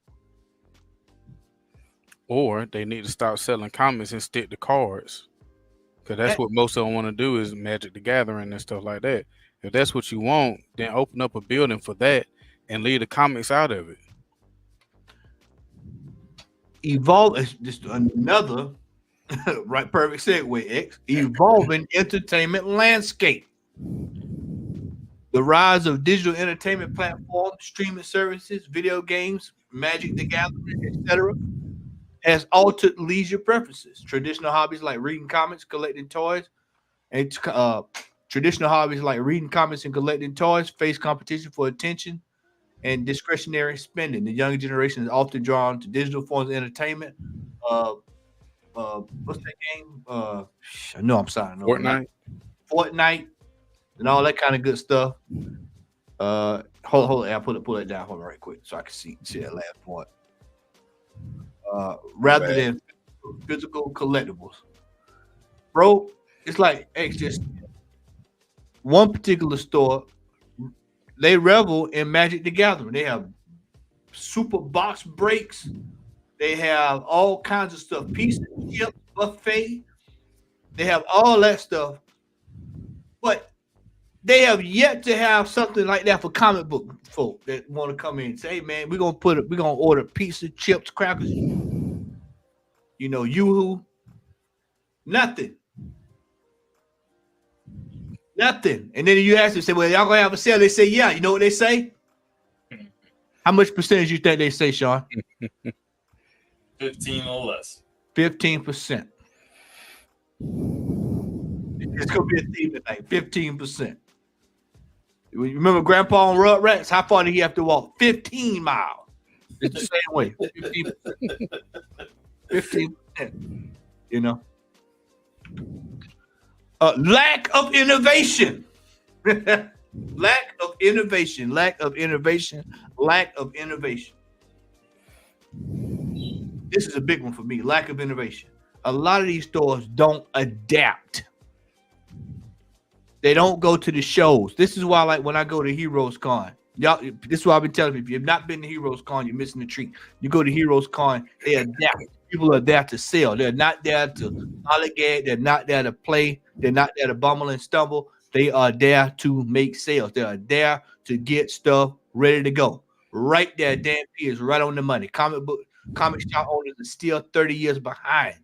Or they need to stop selling comics and stick to cards. Because that's what most of them want to do is Magic the Gathering and stuff like that. If that's what you want, then open up a building for that and leave the comics out of it. Evolve is just another right, perfect segue, X. Evolving entertainment landscape. The rise of digital entertainment platforms, streaming services, video games, Magic the Gathering, etc., has altered leisure preferences. Traditional hobbies like reading comics, collecting toys, and face competition for attention and discretionary spending. The younger generation is often drawn to digital forms of entertainment. What's that game? I know I'm sorry. Fortnite. And all that kind of good stuff. Hold on. I'll pull it down for me right quick so I can see that last point. Rather than physical collectibles. Bro, it's like just one particular store, they revel in Magic the Gathering. They have super box breaks. They have all kinds of stuff. Pizza, chip, buffet. They have all that stuff. But they have yet to have something like that for comic book folk that want to come in and say, hey, man, we're gonna order pizza, chips, crackers, Yoo-hoo. Nothing. And then you ask them, say, well, y'all gonna have a sale? They say, yeah. You know what they say? How much percentage you think they say, Sean? 15 or less. 15%. It's gonna be a theme tonight. 15%. You remember Grandpa on Rugrats? How far did he have to walk? 15 miles. It's the same way. 15%. Lack of innovation. Lack of innovation. This is a big one for me. Lack of innovation. A lot of these stores don't adapt. They don't go to the shows. This is why, like, when I go to Heroes Con, y'all, this is why I've been telling people, if you've not been to Heroes Con, you're missing the treat. You go to Heroes Con, they adapt. People are there to sell. They're not there to lollygag. They're not there to play. They're not there to bumble and stumble. They are there to make sales. They are there to get stuff ready to go. Right there, Dan P is right on the money. Comic shop owners are still 30 years behind.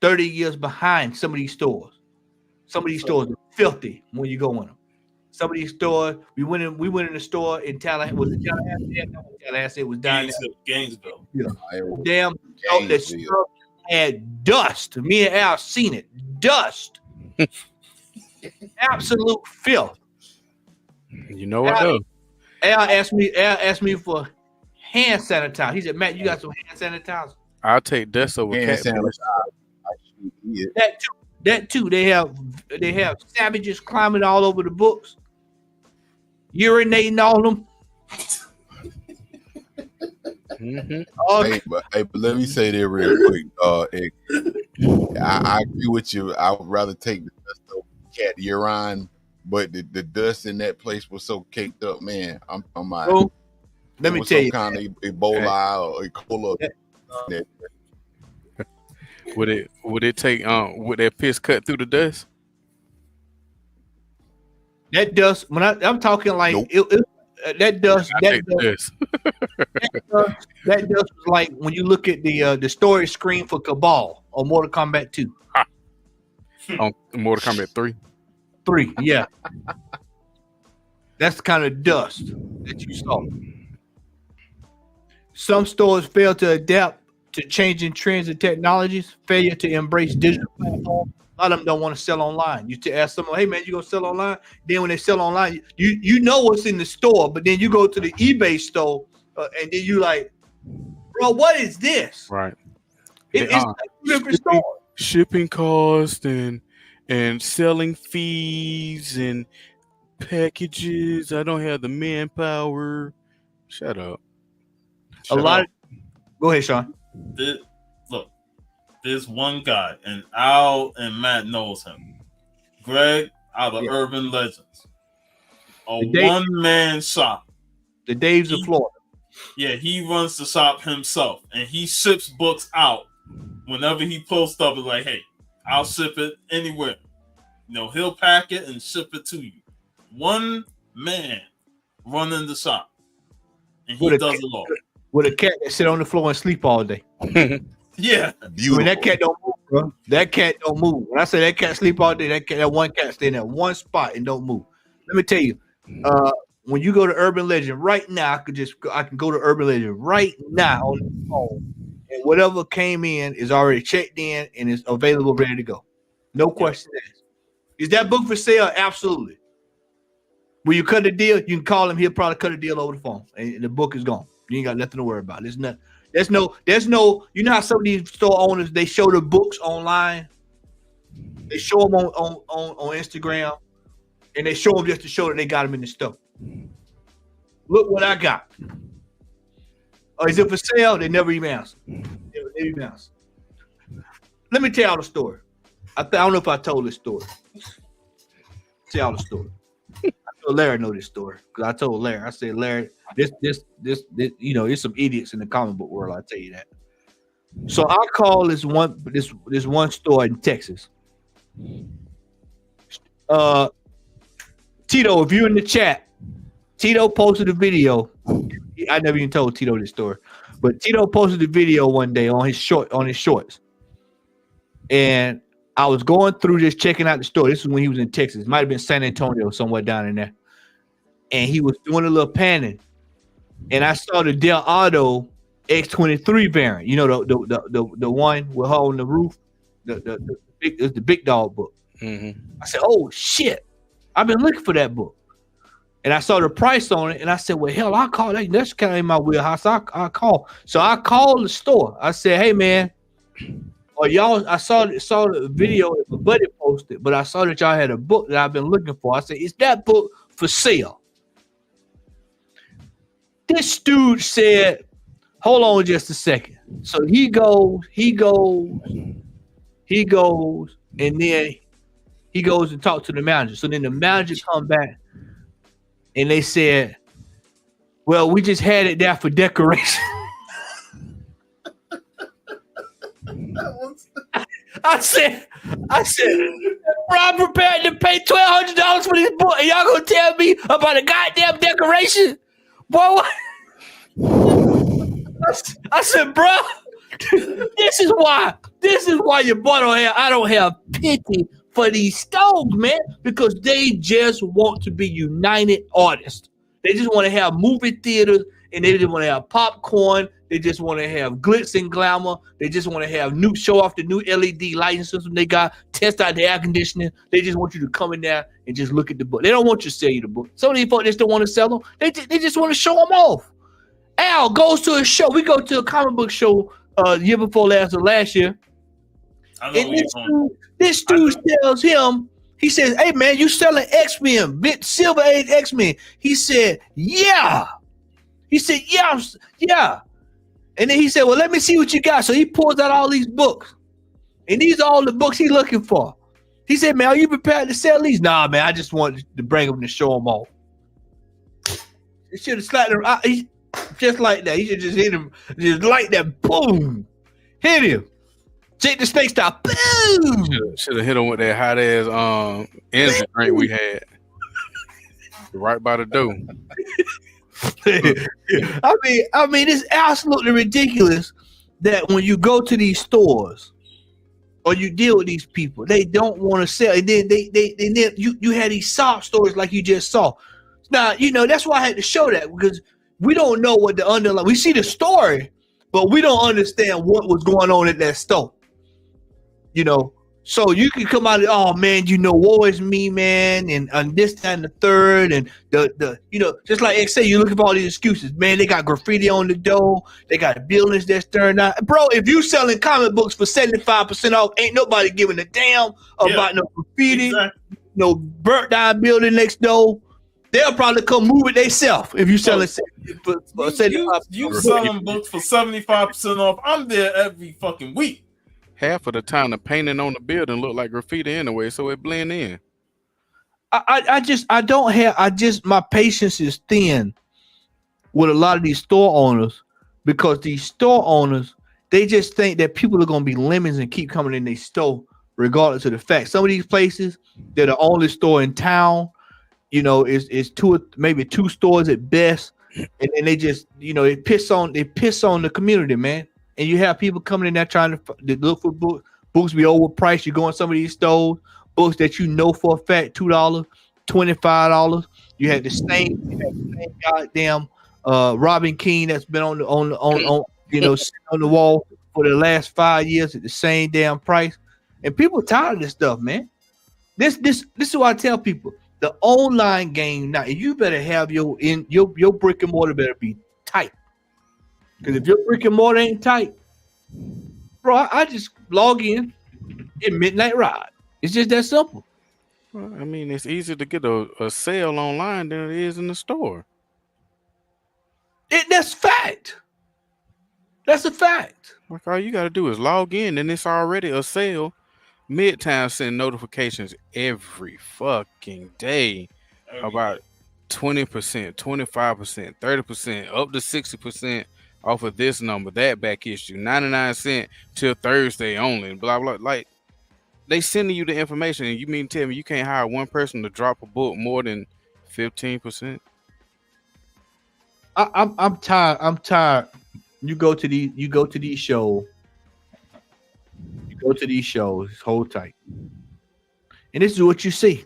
30 years behind some of these stores. Some of these stores are filthy when you go in them. Some of these stores, we went in the store in Tallahassee. Was it Tallahassee? Tallahassee, it was down there. Gainesville. Damn, that stuff had dust. Me and Al seen it. Dust. Absolute filth. You know what though? Al asked me for hand sanitizer. He said, Matt, you got some hand sanitizer? I'll take dust over cat piss. That too. They have savages climbing all over the books, urinating on them. Hey, but let me say that real quick. I agree with you. I would rather take the dust over cat urine, but the dust in that place was so caked up, man. I'm So, let me tell you, kind of Ebola or Ebola. Would it take would that piss cut through the dust? That dust, when I'm talking like that dust was like when you look at the storage screen for Cabal or Mortal Kombat 2. On Mortal Kombat 3. 3, yeah. That's the kind of dust that you saw. Some stores fail to adapt to changing trends and technologies, failure to embrace digital platforms. A lot of them don't want to sell online. You to ask someone, hey man, you gonna sell online? Then when they sell online, you know what's in the store, but then you go to the eBay store and then you like, bro, what is this? Right. It's like a different store. Shipping costs and selling fees and packages. I don't have the manpower. Shut up. Go ahead, Sean. There's one guy, and Al and Matt knows him. Greg out of Urban Legends. One-man shop. The Daves of Florida. Yeah, he runs the shop himself, and he ships books out whenever he posts up. It's like, hey, I'll ship it anywhere. He'll pack it and ship it to you. One man running the shop, and he does it all. With a cat that sit on the floor and sleep all day. Yeah, beautiful. I mean, that cat don't move, bro. That cat don't move. When I say that cat sleep all day, that one cat stay in that one spot and don't move. Let me tell you, when you go to Urban Legend right now, I can go to Urban Legend right now on the phone, and whatever came in is already checked in and is available, ready to go. No question asked. Is that book for sale? Absolutely. Will you cut a deal? You can call him. He'll probably cut a deal over the phone, and the book is gone. You ain't got nothing to worry about. There's no. You know how some of these store owners, they show the books online. They show them on Instagram, and they show them just to show that they got them in the store. Look what I got. Oh, is it for sale? They never even answer. Let me tell y'all the story. I don't know if I told this story. Tell y'all the story. I told Larry know this story because I told Larry. I said, Larry, this, there's some idiots in the comic book world. I tell you that. So I call this one store in Texas. Tito, if you're in the chat, Tito posted a video. I never even told Tito this story, but Tito posted a video one day on his shorts, and I was going through this, checking out the store. This is when he was in Texas. It might have been San Antonio, somewhere down in there. And he was doing a little panning, and I saw the Del Auto X23 variant. You know, the one with her on the roof. The big dog book. Mm-hmm. I said, "Oh shit! I've been looking for that book." And I saw the price on it, and I said, "Well, hell, I'll call that. That's kind of in my wheelhouse. I call." So I called the store. I said, "Hey, man, y'all, I saw the video that my buddy posted, but I saw that y'all had a book that I've been looking for." I said, "Is that book for sale?" This dude said, "Hold on just a second." So he goes, and then he goes and talk to the manager. So then the manager come back, and they said, "Well, we just had it there for decoration." I said, I'm prepared to pay $1,200 for this book, and y'all gonna tell me about a goddamn decoration? Boy, what? I said, bro, this is why your boy I don't have pity for these stones, man, because they just want to be united artists. They just want to have movie theaters, and they just want to have popcorn. They just want to have glitz and glamour. They just want to have show off the new LED lighting system they got, test out the air conditioning. They just want you to come in there and just look at the book. They don't want you to sell you the book. Some of these folks just don't want to sell them. They just want to show them off. Al goes to a show. We go to a comic book show year before last year. And this dude tells him, he says, hey, man, you selling X-Men, Silver Age X-Men. He said, yeah. He said, yeah. And then he said, well, let me see what you got. So he pulls out all these books. And these are all the books he's looking for. He said, man, are you prepared to sell these? Nah, man, I just wanted to bring them to show them off. He should have slapped him just like that. He should just hit him just like that. Boom. Hit him. Jake the Snake style. Boom. Should have hit him with that hot ass energy drink we had. Right by the door. I mean, it's absolutely ridiculous that when you go to these stores or you deal with these people, they don't want to sell. And then you had these sob stories like you just saw. Now, that's why I had to show that, because we don't know what the underlying. We see the story, but we don't understand what was going on at that store. So you can come out and, oh man, woe is me, man, and this, that, and the third, and the just like X say, you're looking for all these excuses, man. They got graffiti on the door, they got buildings that's turned out. Bro, if you selling comic books for 75% off, ain't nobody giving a damn about no graffiti, no burnt down building next door. They'll probably come move it themselves if you selling for 75%. You selling books for 75% off. I'm there every fucking week. Half of the time, the painting on the building look like graffiti anyway, so it blend in. My patience is thin with a lot of these store owners, because these store owners, they just think that people are going to be lemons and keep coming in their store regardless of the fact. Some of these places, they're the only store in town, is maybe two stores at best, and then they just, they piss on the community, man. And you have people coming in there trying to look for books. Books be overpriced. You go in some of these stores, books that for a fact $2, $25. You had the same goddamn Robin King that's been on the wall for the last 5 years at the same damn price. And people tired of this stuff, man. This is what I tell people. The online game now, you better have your brick and mortar better be tight. Because if your brick and mortar ain't tight, bro, I just log in at midnight ride. It's just that simple. Well, I mean, it's easier to get a sale online than it is in the store. That's fact. That's a fact. Like, all you got to do is log in, and it's already a sale. Midtown send notifications every fucking day about 20%, 25%, 30%, up to 60% off of this number, that back issue, 99 cents till Thursday only, blah, blah. Like, they sending you the information, and you mean tell me you can't hire one person to drop a book more than 15%? I'm tired. You go to these shows. Hold tight. And this is what you see.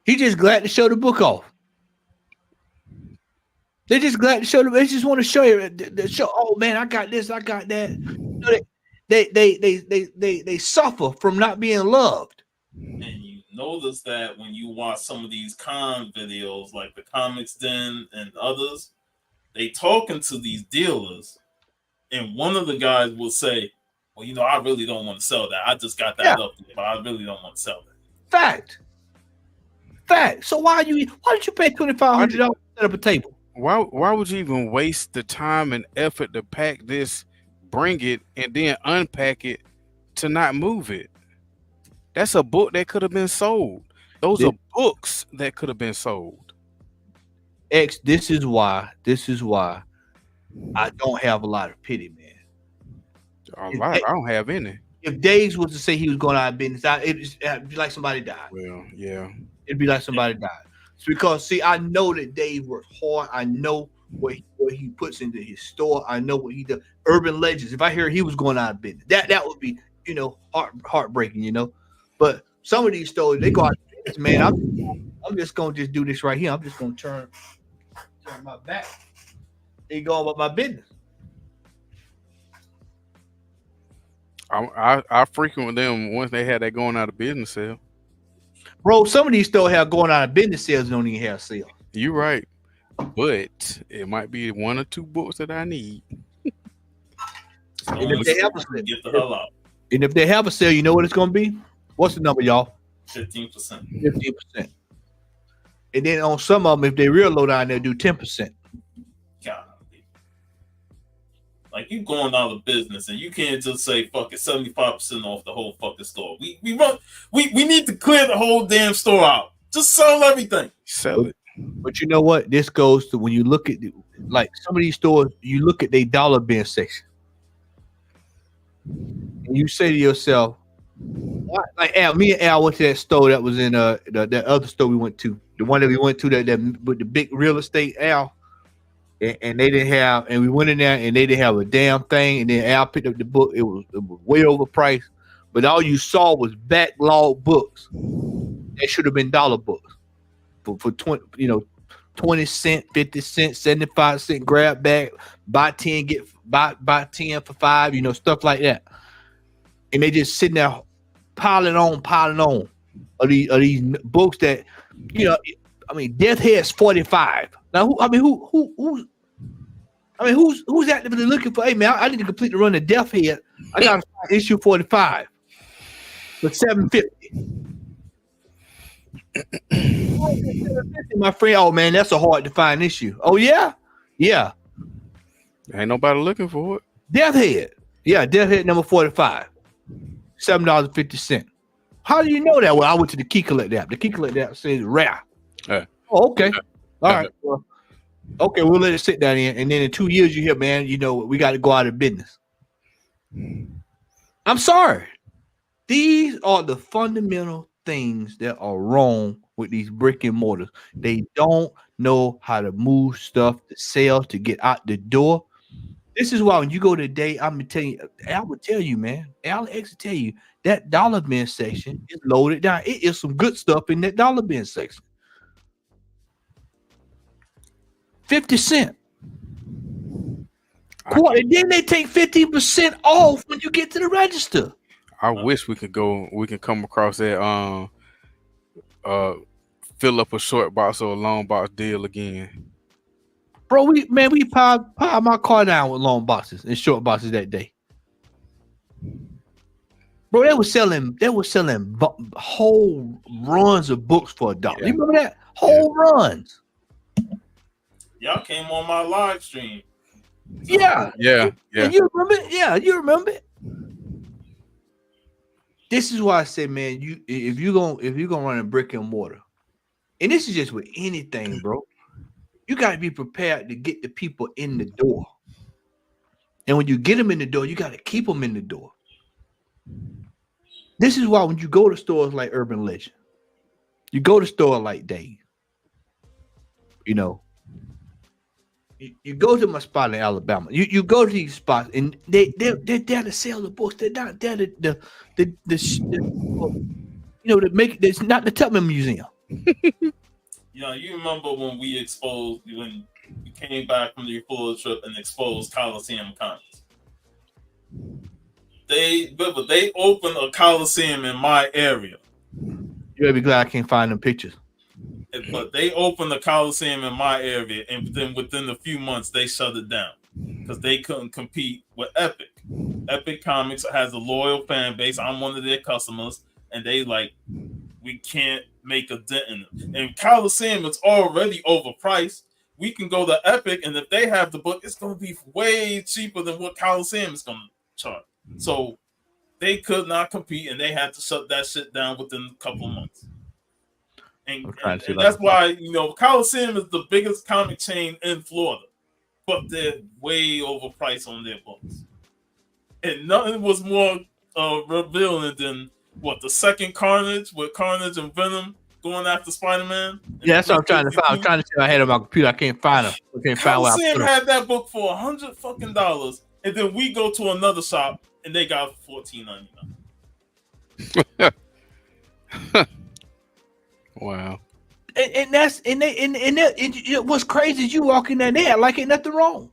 He just glad to show the book off. They just glad to show them. They just want to show you the show. Oh man, I got this, I got that. They suffer from not being loved. And you notice that when you watch some of these con videos, like the Comics Den and others, they talking to these dealers, and one of the guys will say, "Well, I really don't want to sell that. I just got that up there, but I really don't want to sell that." Fact. So why did you pay $2,500 to set up a table? Why would you even waste the time and effort to pack this, bring it, and then unpack it to not move it? That's a book that could have been sold. Those are books that could have been sold. X, this is why I don't have a lot of pity, man. I don't have any. if Days was to say he was going out of business, it'd be like somebody died. Well, yeah. It'd be like somebody died. It's because see, I know that Dave works hard. I know what he puts into his store. I know what he does. Urban Legends. If I hear he was going out of business, that would be heartbreaking. But some of these stores they go out of business, man. I'm just gonna just do this right here. I'm just gonna turn my back. They go about my business. I frequent them once they had that going out of business sale. Bro, some of these stores have going out of business sales and don't even have sales. You're right, but it might be 1 or 2 books that I need. And if they have a sale, get the hell out. And if they have a sale, you know what it's gonna be? What's the number, y'all? 15%. 15%. And then on some of them, if they real low down, they'll do 10%. God. Like you going out of business and you can't just say fuck it 75% off the whole fucking store. We need to clear the whole damn store out. Just sell everything. Sell it. But you know what? This goes to when you look at like some of these stores, you look at their dollar bin section. And you say to yourself, what? Like Al, me and Al went to that store that was in that other store we went to. The one that we went to that with the big real estate, Al. And they didn't have, and we went in there and they didn't have a damn thing. And then Al picked up the book. It was way overpriced, but all you saw was backlog books. They should have been dollar books for 20 cent, 50 cent, 75 cent. Grab bag, buy 10 get buy 10 for 5. Stuff like that. And they just sitting there piling on of these books that Death Head's 45. Now, who's actively looking for? Hey man, I need to complete the run of Death Head. I got to find issue 45 for $750. My friend, oh man, that's a hard to find issue. Oh yeah. Ain't nobody looking for it. Death Head, yeah, Death Head number 45, $7.50. How do you know that? Well, I went to the Key Collect app. The Key Collect app says rare. Oh, okay. All right. Well, okay, we'll let it sit down here. And then in 2 years, you hear, man, we got to go out of business. I'm sorry. These are the fundamental things that are wrong with these brick and mortars. They don't know how to move stuff to sell to get out the door. This is why when you go today, I'm gonna tell you, Al will tell you, man. Alex will tell you that dollar bin section is loaded down. It is some good stuff in that dollar bin section. 50 cents. And then they take 15% off when you get to the register. I wish we can come across that fill up a short box or a long box deal again. Bro, we piled my car down with long boxes and short boxes that day. Bro, they were selling whole runs of books for $1. You remember that? Whole runs. Y'all came on my live stream. Yeah. And you remember it? Yeah, you remember it. This is why I say, man, if you're gonna run a brick and mortar, and this is just with anything, bro, you gotta be prepared to get the people in the door. And when you get them in the door, you gotta keep them in the door. This is why when you go to stores like Urban Legend, you go to store like Dave, you go to my spot in Alabama. You go to these spots and they're there to sell the books. They're not there to make it's not the Tubman Museum. You remember when we came back from the Florida trip and exposed Coliseum Comics? They opened a Coliseum in my area. You better be glad I can't find them pictures. But they opened the Coliseum in my area, and then within a few months they shut it down because they couldn't compete with Epic. Epic Comics has a loyal fan base. I'm one of their customers, and they we can't make a dent in it. And Coliseum is already overpriced. We can go to Epic, and if they have the book, it's going to be way cheaper than what Coliseum is going to charge. So they could not compete, and they had to shut that shit down within a couple of months. And that's why, Coliseum is the biggest comic chain in Florida, but they're way overpriced on their books. And nothing was more reveal, and then what? The second Carnage with Carnage and Venom going after Spider-Man. Yeah, that's what I'm trying to find. I'm trying to see. I had it on my computer. I can't find them. I can't find where I Coliseum put them. had that book for $100 fucking, and then we go to another shop and they got $14.99. Wow. And that's and what's crazy is you walk in there like ain't nothing wrong.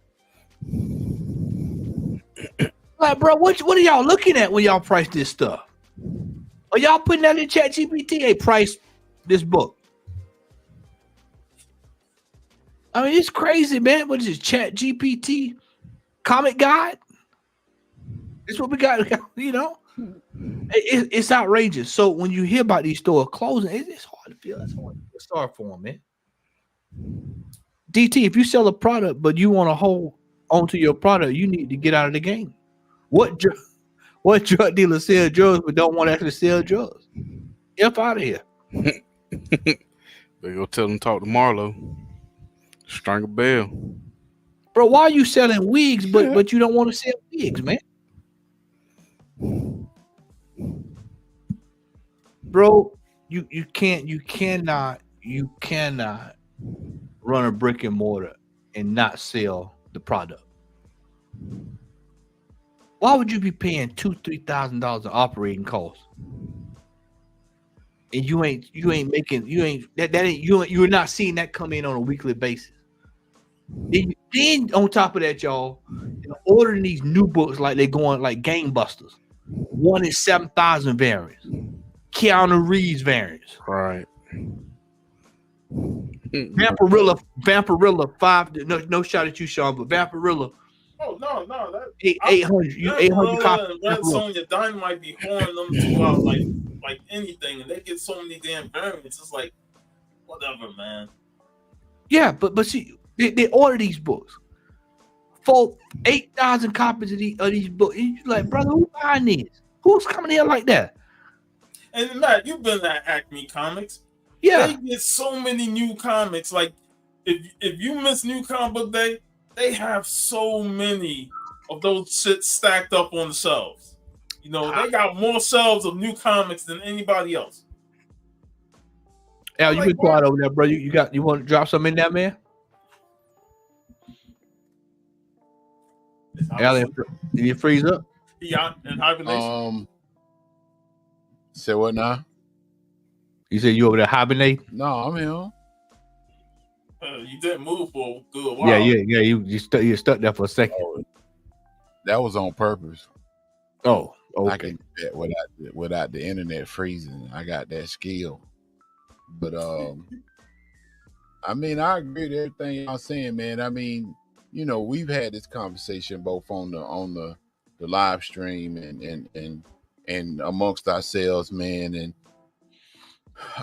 Like, bro, what are y'all looking at when y'all price this stuff? Are y'all putting that in ChatGPT? Hey, price this book. I mean, it's crazy, man. What is this, ChatGPT comic guide? It's what we got, you know. It's outrageous. So when you hear about these stores closing, it's hard to feel. It's hard to start for them, man. DT, if you sell a product but you want to hold onto your product, you need to get out of the game. What drug dealer sell drugs but don't want to actually sell drugs? Get out of here. They go tell them talk to Marlo. Strangle Bell. Bro, why are you selling wigs but you don't want to sell wigs, man? Bro, you cannot run a brick and mortar and not sell the product. Why would you be paying $2,000-$3,000 operating costs? And you're not seeing that come in on a weekly basis. Then on top of that, y'all, ordering these new books like they're going like gangbusters. One is 7,000 variants. Keanu Reeves variants. Right. Vampirilla 5. No shot at you, Sean, but Vampirilla. Oh no, that 800. You 800 copies. And Red Sonja Dynamite be pouring them two out like anything, and they get so many damn variants. It's like whatever, man. Yeah, but see, they order these books for 8,000 copies of these books. And you're like, brother, who's buying these? Who's coming here like that? And Matt, you've been at Acme Comics. Yeah, they get so many new comics. Like if you miss New Comic Book Day, they have so many of those shit stacked up on the shelves. You know, they got more shelves of new comics than anybody else. Al, you been quiet over there, bro. You want to drop something in there, man? Al, did you freeze up? Yeah, in hibernation. Say what now? You said you over there hibernate? No, I'm here. You didn't move for a good while. Yeah. You stuck there for a second. That was on purpose. Oh, okay. I can do that without the internet freezing. I got that skill. But I mean, I agree with everything y'all saying, man. I mean, you know, we've had this conversation both on the live stream and amongst ourselves, man. And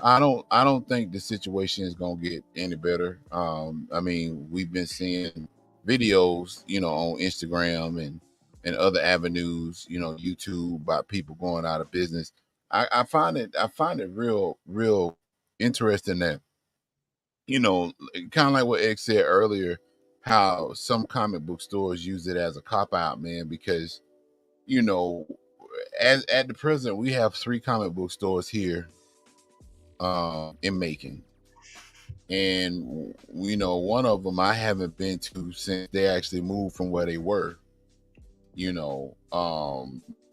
I don't think the situation is gonna get any better. I mean, we've been seeing videos, you know, on Instagram and other avenues, you know, YouTube, about people going out of business. I find it real interesting that, you know, kind of like what X said earlier, how some comic book stores use it as a cop out, man, because, you know, at the present we have 3 comic book stores here in Macon, and you know, one of them I haven't been to since they actually moved from where they were, you know.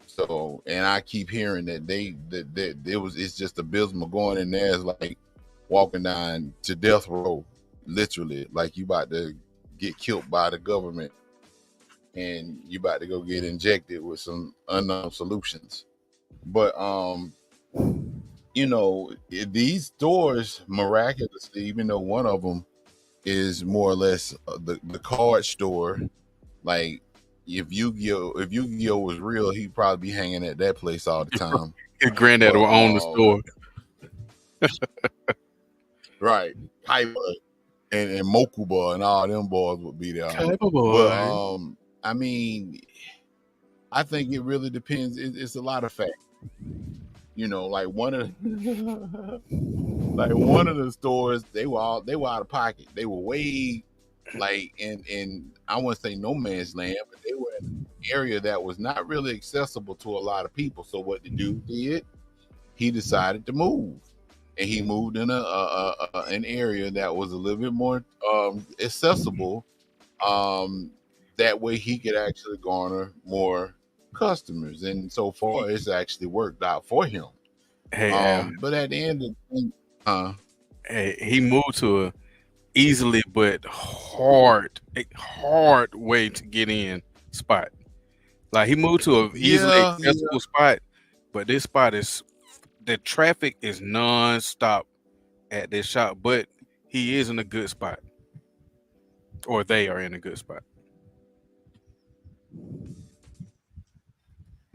So, and I keep hearing that it's just abysmal. Going in there is like walking down to death row, literally, like you about to get killed by the government and you about to go get injected with some unknown solutions. But you know, these stores miraculously, even though one of them is more or less the card store, like if Yu-Gi-Oh was real, he'd probably be hanging at that place all the time. His granddad will own the store. Right. Hyper and Mokuba and all them boys would be there. But I mean, I think it really depends. It's a lot of factors. You know, like one of the stores, they were out of pocket. They were way like in I wouldn't say no man's land, but they were area that was not really accessible to a lot of people. So what the dude did, he decided to move, and he moved in an area that was a little bit more accessible. That way he could actually garner more customers, and so far it's actually worked out for him. Hey, But at the end of the day, hey, he moved to a easily but hard way to get in spot. Like he moved to a easily accessible spot, but this spot is the traffic is non-stop at this shop, but he is in a good spot. Or they are in a good spot.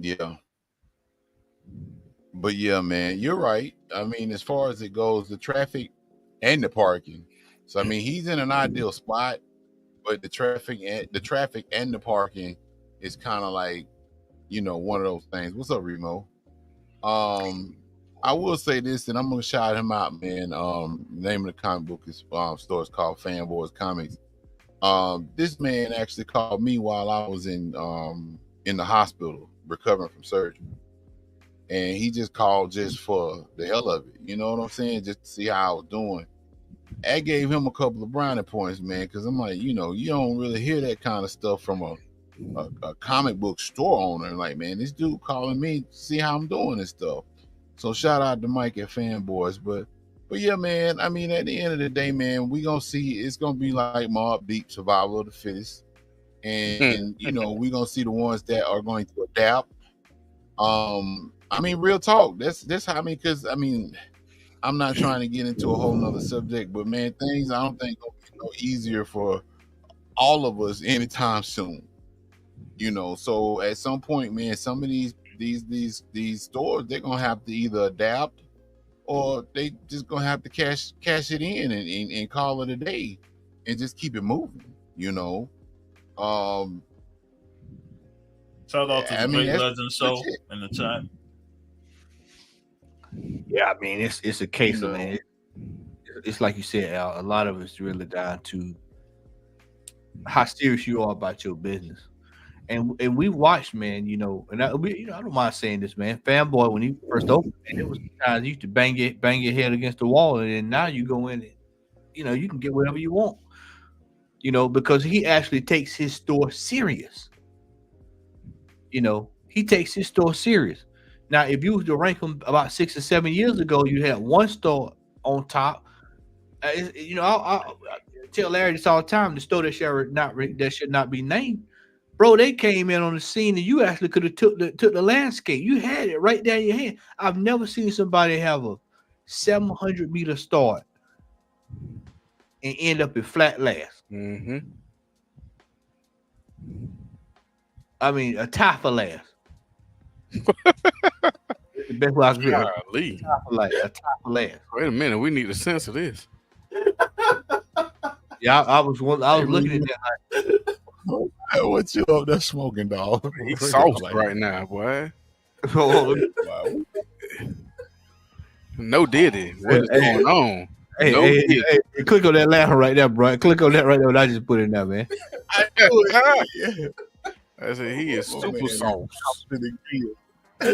yeah. But yeah, man, you're right. I mean, as far as it goes, the traffic and the parking. So I mean, he's in an ideal spot, but the traffic and the parking is kind of like, one of those things. What's up, Remo? I will say this, and I'm gonna shout him out, man. The name of the comic book store is called Fanboys Comics. This man actually called me while I was in the hospital recovering from surgery. And he just called just for the hell of it. You know what I'm saying? Just to see how I was doing. I gave him a couple of brownie points, man, because I'm like, you don't really hear that kind of stuff from a comic book store owner. Like, man, this dude calling me to see how I'm doing and stuff. So shout out to Mike at Fanboys. But yeah, man, I mean, at the end of the day, man, we gonna see it's gonna be like Mobb Deep, Survival of the Fittest. And we're gonna see the ones that are going to adapt. I mean, real talk. That's how because I'm not trying to get into a whole nother subject, but man, things I don't think gonna be no easier for all of us anytime soon. So at some point, man, some of these stores, they're gonna have to either adapt or they just gonna have to cash it in and call it a day and just keep it moving. Shout out to the Great Legend Show in the chat. Yeah, I mean, it's a case of, man, it's like you said, Al, a lot of it's really down to how serious you are about your business. And we watched, man, and I don't mind saying this, man. Fanboy, when he first opened, man, it was times you used to bang your head against the wall, and then now you go in and you can get whatever you want. Because he actually takes his store serious. He takes his store serious. Now, if you were to rank them about 6 or 7 years ago, you had one store on top. I tell Larry this all the time. The store that should not be named, bro. They came in on the scene, and you actually could have took the landscape. You had it right there in your hand. I've never seen somebody have a 700-meter start and end up in flat last. Mm-hmm. I mean, a tie for last. The best way I could a tie for last. Wait a minute, we need to censor this. Yeah, I was looking at that. Like, what you up there smoking, dog? He's sauced right now, boy. No Diddy. What is going on? Hey, click on that laugh right there, bro. Click on that right there. What I just put in there, man. I said he is super sauce. Hey,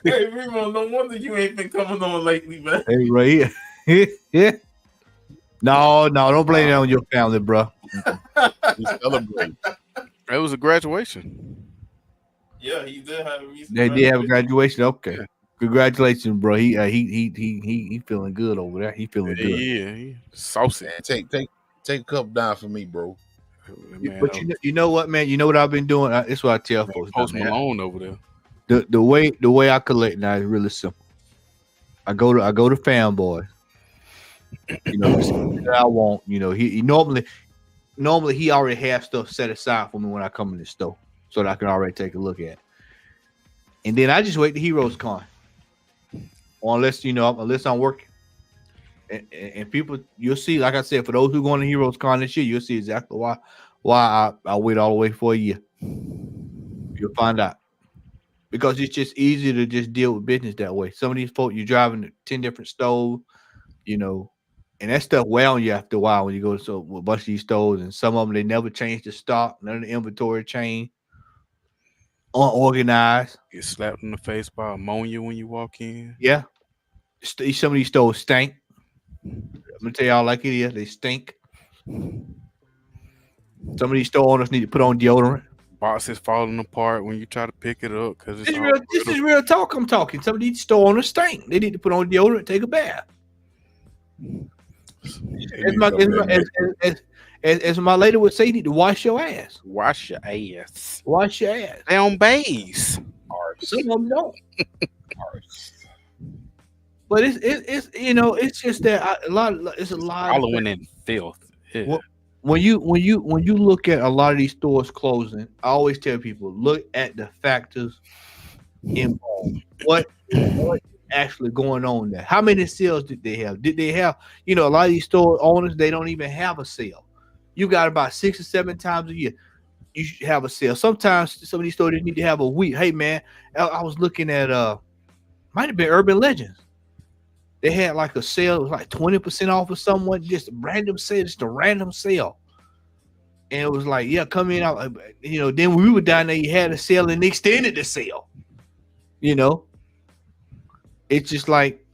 Remo, no wonder you ain't been coming on lately, man. Hey, right here. No, don't blame it on your family, bro. We celebrate. It was a graduation. Yeah, he did have a recent. They did have a graduation. Okay, congratulations, bro. He feeling good over there. He feeling good. Yeah, he saucy. Man, take a cup down for me, bro. Man, but you know what, man? You know what I've been doing? That's what I tell folks. Post Malone over there. The way I collect now is really simple. I go to Fanboy. That I want. He normally he already has stuff set aside for me when I come in the store, so that I can already take a look at it. And then I just wait the Heroes Con, unless I'm working. And people, you'll see, like I said, for those who going to Heroes Con this year, you'll see exactly why I wait all the way for a year. You'll find out. Because it's just easier to just deal with business that way. Some of these folks, you're driving to 10 different stores, and And that stuff wear on you after a while when you go to a bunch of these stores, and some of them they never change the stock, none of the inventory change, unorganized. Get slapped in the face by ammonia when you walk in. Yeah, some of these stores stink. I'm gonna tell y'all like it is, they stink. Some of these store owners need to put on deodorant. Boxes falling apart when you try to pick it up because it's This is all real. This is real talk. I'm talking. Some of these store owners stink. They need to put on deodorant, take a bath. As my lady would say, you need to wash your ass. Wash your ass. Wash your ass. They on base. Some of them don't. But it's you know, it's just that it's a lot Following in filth. Yeah. When you look at a lot of these stores closing, I always tell people, look at the factors involved. What actually going on there? How many sales did they have? Did they have, a lot of these store owners, they don't even have a sale. You got about 6 or 7 times a year you should have a sale. Sometimes some of these stores need to have a week. Hey man, I was looking at might have been Urban Legends. They had like a sale, it was like 20% off of someone, just a random sale, just a random sale. And it was like, yeah, come in out. Then when we were down there, you had a sale and they extended the sale. It's just like,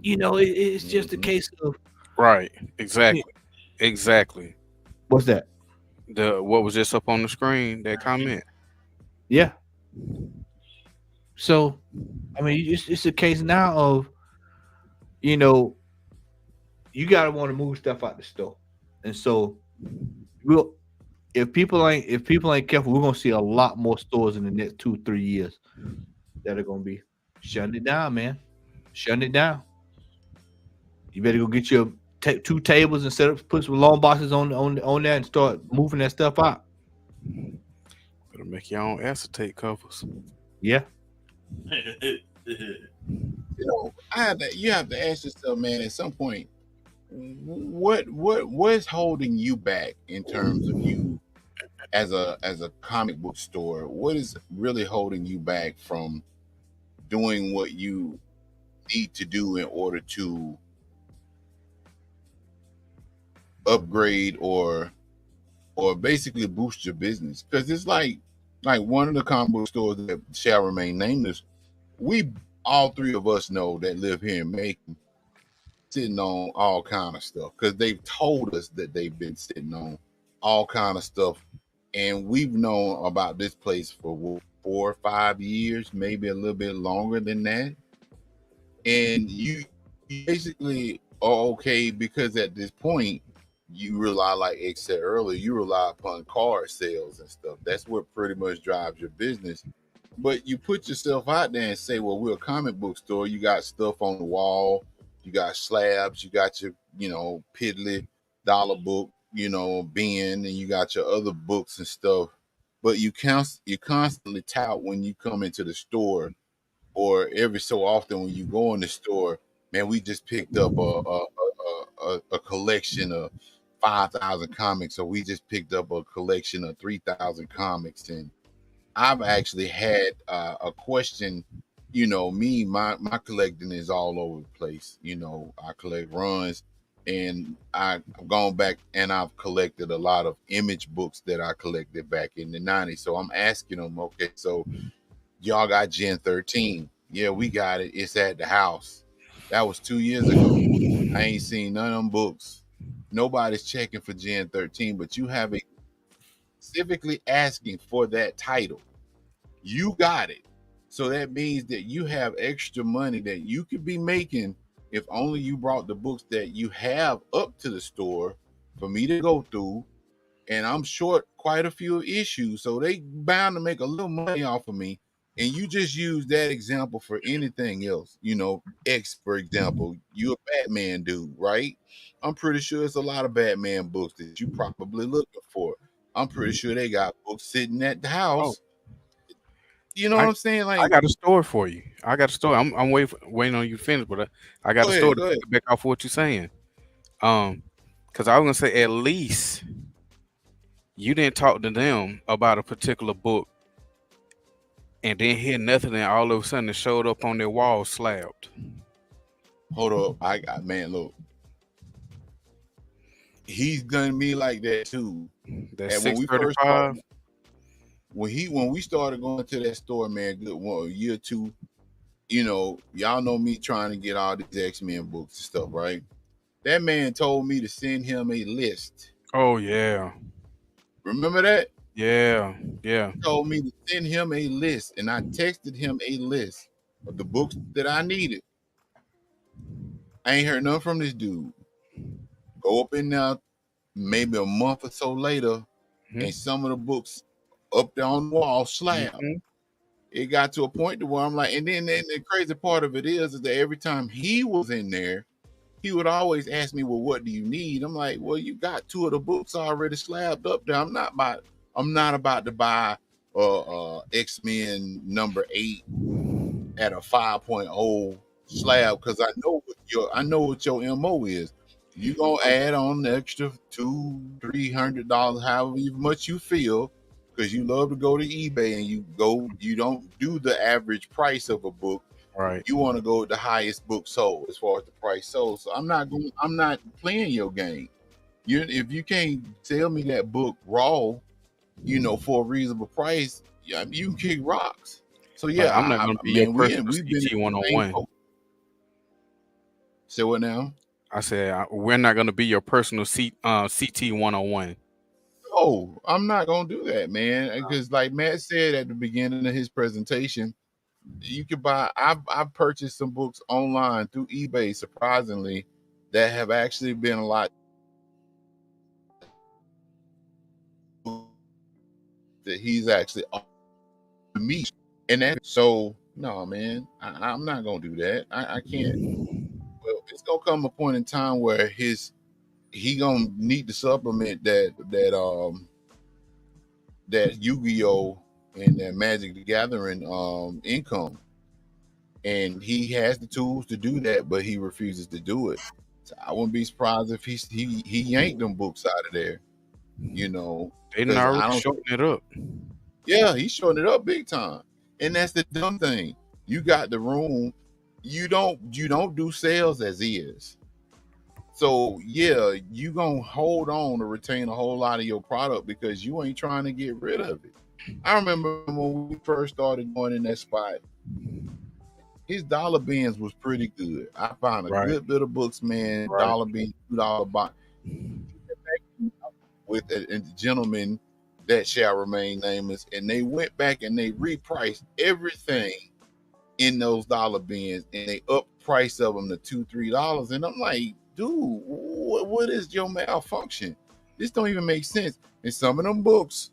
it's just a case of right. Exactly. What's that? What was just up on the screen? That comment. Yeah. So, I mean, it's a case now of, you gotta want to move stuff out the store, and so if people ain't careful, we're gonna see a lot more stores in the next 2-3 years that are gonna be shutting it down, man. Shutting it down. You better go get your 2 tables and set up, put some long boxes on that, and start moving that stuff out. Better make your own acetate covers. Yeah. You have to ask yourself, man, at some point, what's holding you back in terms of you as a comic book store? What is really holding you back from doing what you need to do in order to upgrade or basically boost your business? Because it's like one of the comic book stores that shall remain nameless, we all 3 of us know that live here in Macon, sitting on all kind of stuff, because they've told us that they've been sitting on all kind of stuff, and we've known about this place for 4 or 5 years, maybe a little bit longer than that. And you basically are okay, because at this point you rely, like X said earlier, you rely upon card sales and stuff. That's what pretty much drives your business. But you put yourself out there and say, well, we're a comic book store. You got stuff on the wall, you got slabs, you got your, piddly dollar book, bin, and you got your other books and stuff. But you constantly tout when you come into the store, or every so often when you go in the store, man, we just picked up a collection of 5,000 comics, or we just picked up a collection of 3,000 comics. And I've actually had a question, my collecting is all over the place. I collect runs, and I've gone back and I've collected a lot of image books that I collected back in the 90s. So I'm asking them, okay, so y'all got Gen 13? Yeah, we got it. It's at the house. That was 2 years ago. I ain't seen none of them books. Nobody's checking for Gen 13, but you have a specifically asking for that title. You got it. So that means that you have extra money that you could be making if only you brought the books that you have up to the store for me to go through. And I'm short quite a few issues, so they bound to make a little money off of me. And you just use that example for anything else. X, for example, you a Batman dude, right? I'm pretty sure it's a lot of Batman books that you probably looking for. I'm pretty sure they got books sitting at the house. You know what I'm saying? Like, I got a story for you. I'm waiting on you to finish, but I got a story to pick back off what you're saying. Because I was gonna say, at least you didn't talk to them about a particular book and didn't hear nothing, and all of a sudden it showed up on their wall slabbed. Hold up, look. he's done me like that too. That's And when we first 635. started, when we started going to that store, man, good one, a year or two, you know, y'all know me trying to get all these X-Men books and stuff, right? That man told me to send him a list. Oh yeah. Remember that? Yeah. Yeah. He told me to send him a list, and I texted him a list of the books that I needed. I ain't heard nothing from this dude. Go up in there maybe a month or so later, and some of the books up there on the wall slab. It got to a point to where I'm like, and then the crazy part of it is that every time he was in there, he would always ask me, well, what do you need? I'm like, well, you got 2 of the books already slabbed up there. I'm not about to buy X-Men number 8 at a 5.0 slab, because I know what your MO is. You gonna add on the extra $200-$300, however much you feel, because you love to go to eBay and you don't do the average price of a book. Right. You want to go with the highest book sold as far as the price sold. So I'm not playing your game. If you can't sell me that book raw, you know, for a reasonable price, yeah, you can kick rocks. So yeah, I'm not gonna be your personal CT 101. Say what now? I said we're not gonna be your personal CT 101. Oh, I'm not gonna do that, man. Because like Matt said at the beginning of his presentation, you could buy. I've purchased some books online through eBay, surprisingly, that have actually been a lot that he's actually offered me. And that, so no, man, I'm not gonna do that. I can't. Well, it's gonna come a point in time where he gonna need to supplement that Yu-Gi-Oh and that Magic the Gathering income, and he has the tools to do that, but he refuses to do it. So I wouldn't be surprised if he yanked them books out of there. You know, they done already shorten it up. Yeah, he's shorting it up big time, and that's the dumb thing. You got the room. You don't do sales as is. So yeah, you gonna hold on to retain a whole lot of your product because you ain't trying to get rid of it. I remember when we first started going in that spot, his dollar bins was pretty good. I found a good bit of books, man. Right. Dollar bin, $2 box. With a gentleman that shall remain nameless, and they went back and they repriced everything in those dollar bins, and they upped price of them to $2-3. And I'm like, dude, what is your malfunction? This don't even make sense. And some of them books,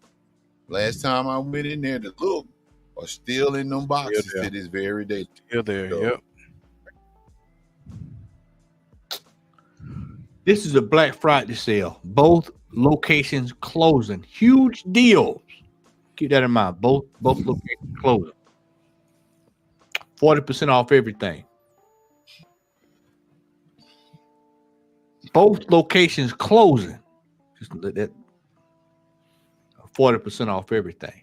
last time I went in there to look, are still in them boxes to this very day. Still there, yep. This is a Black Friday sale. Both locations closing. Huge deals. Keep that in mind. Both locations closing. 40% off everything. Both locations closing. Just let that 40% off everything.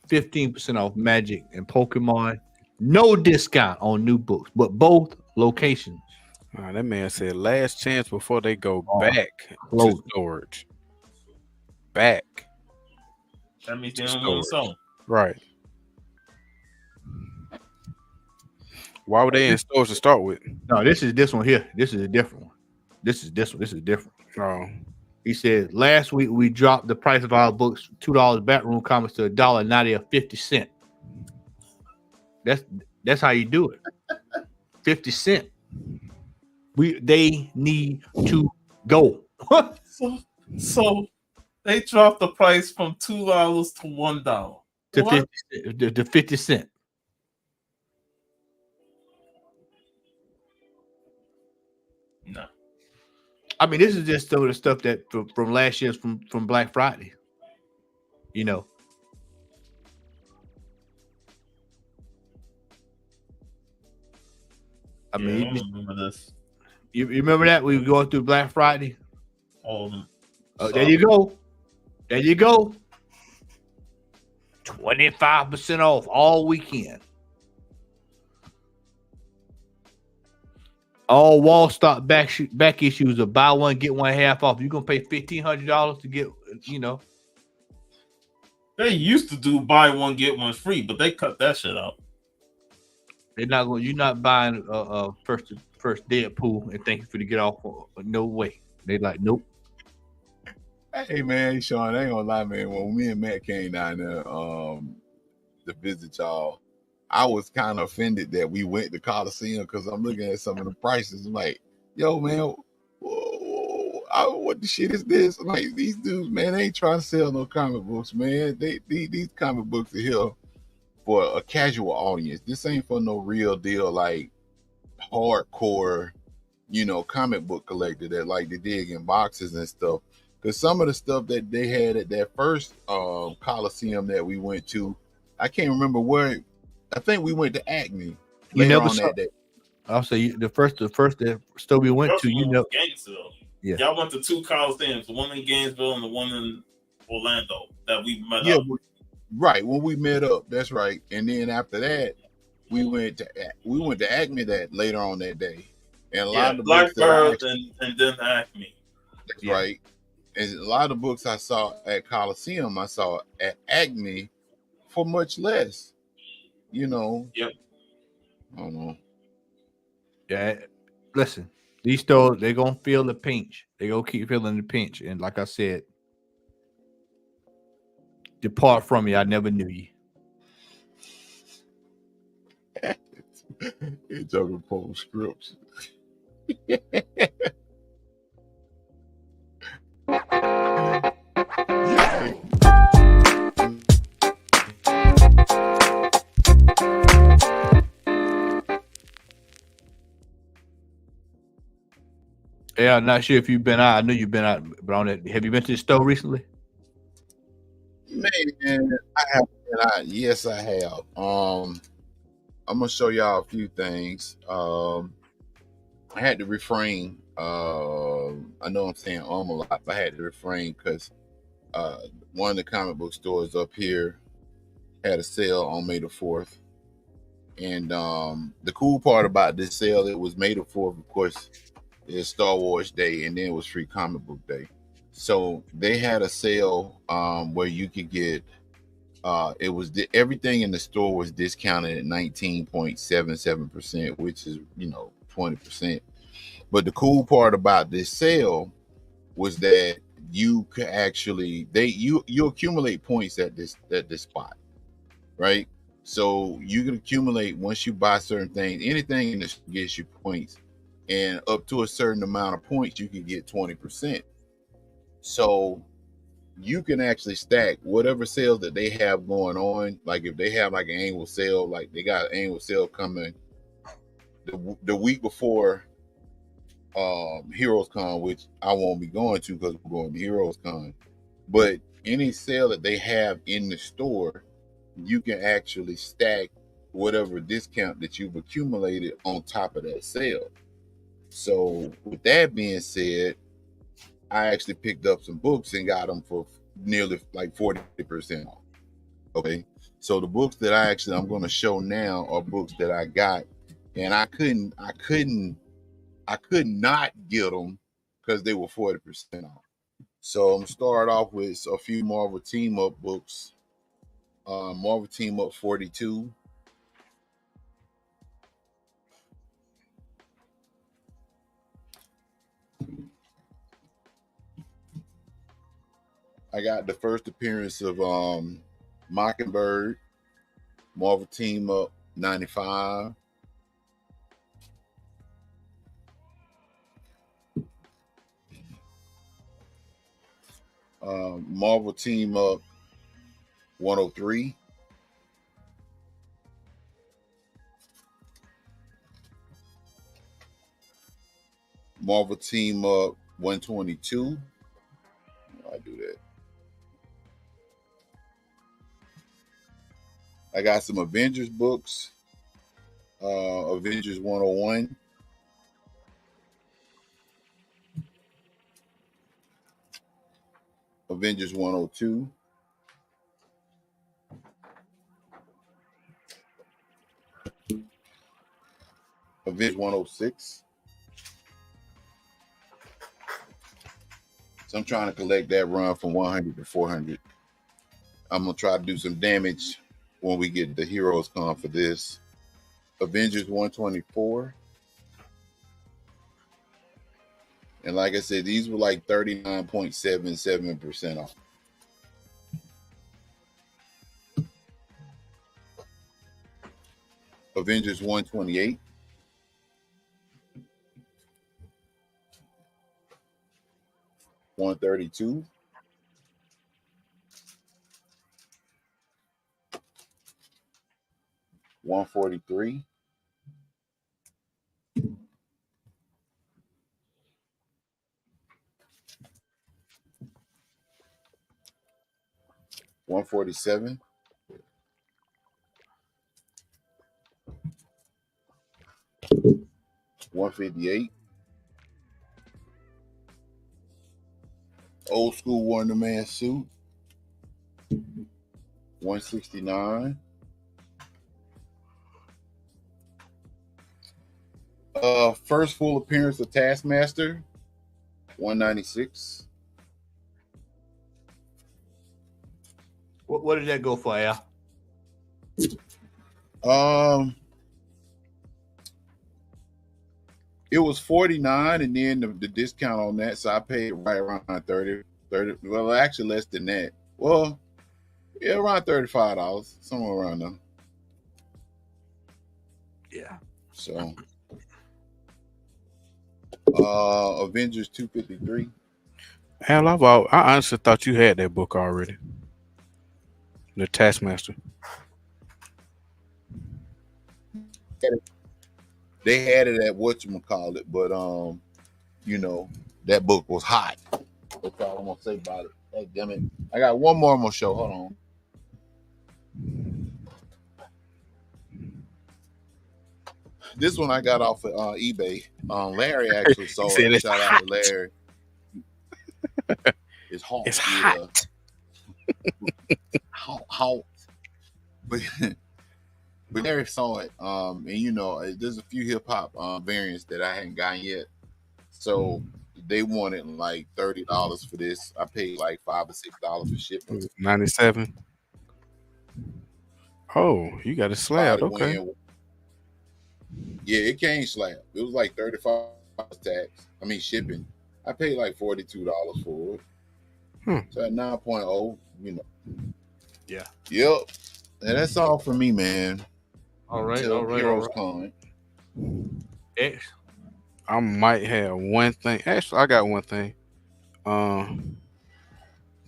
15% off Magic and Pokemon. No discount on new books, but both locations. That man said last chance before they go back to storage. Back. That means they don't want to sell them. Right. Why were they in stores to start with? No, this one here. This is a different one. This is different. Oh. He said last week we dropped the price of our books $2 backroom comics to $1.90 or 50 cents. That's how you do it. 50 cents. They need to go. so they dropped the price from $2 to $1 to 50 cents. No. I mean, this is just some of the stuff that from last year's from Black Friday. You know. I mean, I remember this. You remember that we were going through Black Friday? There you go. There you go. 25% off all weekend. All wall stock back issues of buy one get one half off. You're gonna pay $1,500 to get, you know. They used to do buy one get one free, but they cut that shit out. They're not going. You're not buying first Deadpool and thank you for to get off. No way. They like nope. Hey man, Sean, I ain't gonna lie, man. When me and Matt came down there to visit y'all, I was kind of offended that we went to Coliseum because I'm looking at some of the prices. I'm like, yo, man, what the shit is this? Like these dudes, man, they ain't trying to sell no comic books, man. These comic books are here for a casual audience. This ain't for no real deal, like hardcore, comic book collector that like to dig in boxes and stuff. Because some of the stuff that they had at that first Coliseum that we went to, I can't remember where. I think we went to Acme. You never on saw that day. I'll say the first store we went to. You know, Gainesville. Yeah. Y'all went to two Coliseums, the one in Gainesville and the one in Orlando that we met Yeah, up. right. When we met up, that's right. And then after that, we went to Acme that later on that day. And a lot of the books Blackbird and then Acme. That's right. And a lot of the books I saw at Coliseum, I saw at Acme for much less. Yep. I don't know. Yeah. Listen, these stores they're gonna feel the pinch. They gonna keep feeling the pinch. And like I said, depart from me. I never knew you. It's talking post scripts. Yeah, I'm not sure if you've been out. I know you've been out, but on it. Have you been to the store recently? Man, I have been out. Yes, I have. I'm gonna show y'all a few things. I had to refrain. I know I'm saying a lot, but I had to refrain because one of the comic book stores up here had a sale on May the 4th. And the cool part about this sale, it was May the 4th, of course, is Star Wars Day, and then it was Free Comic Book Day. So they had a sale where you could get everything in the store was discounted at 19.77%, which is 20%. But the cool part about this sale was that you could actually you accumulate points at this spot, right? So you can accumulate once you buy certain things. Anything in this gets you points, and up to a certain amount of points, you can get 20%. So you can actually stack whatever sales that they have going on. Like if they have like an annual sale, like they got an annual sale coming the week before Heroes Con, which I won't be going to because we're going to Heroes Con. But any sale that they have in the store, you can actually stack whatever discount that you've accumulated on top of that sale. So with that being said, I actually picked up some books and got them for nearly like 40% off. Okay. So the books that I'm going to show now are books that I got, and I could not get them because they were 40% off. So I'm start off with a few Marvel Team Up books. Marvel Team Up 42. I got the first appearance of Mockingbird, Marvel Team Up 95. Marvel Team Up 103. Marvel Team Up 122. I do that. I got some Avengers books. Avengers 101. Avengers 102. Avengers 106. So I'm trying to collect that run from 100 to 400. I'm gonna try to do some damage when we get the heroes come for this. Avengers 124. And like I said, these were like 39.77% off. Avengers 128. $132. $143. $147. $158. Old school Wonder Man suit. $169. First full appearance of Taskmaster. $196. What did that go for, Al? It was $49, and then the discount on that, so I paid right around 30. Well, actually less than that. Well, yeah, around $35, somewhere around there. Yeah. So, Avengers 253. Hell, I honestly thought you had that book already. The Taskmaster. They had it at whatchamacallit, but you know, that book was hot. That's all I'm gonna say about it. Hey, damn it. I got one more I'm gonna show. Hold on. This one I got off of eBay. Larry actually saw it. Shout out to Larry. It's hot. It's hot. Hot. But Larry saw it. And you know, there's a few hip hop variants that I hadn't gotten yet. So they wanted like $30 for this. I paid like $5 or $6 for shipping. 97. Oh, you got a slab. Okay. Yeah, it came slab. It was like $35 tax. I mean shipping. I paid like $42 for it. So at 9.0, you know. Yeah. Yep. And that's all for me, man. All right. Until Heroes Con. X. I might have one thing. Actually, I got one thing.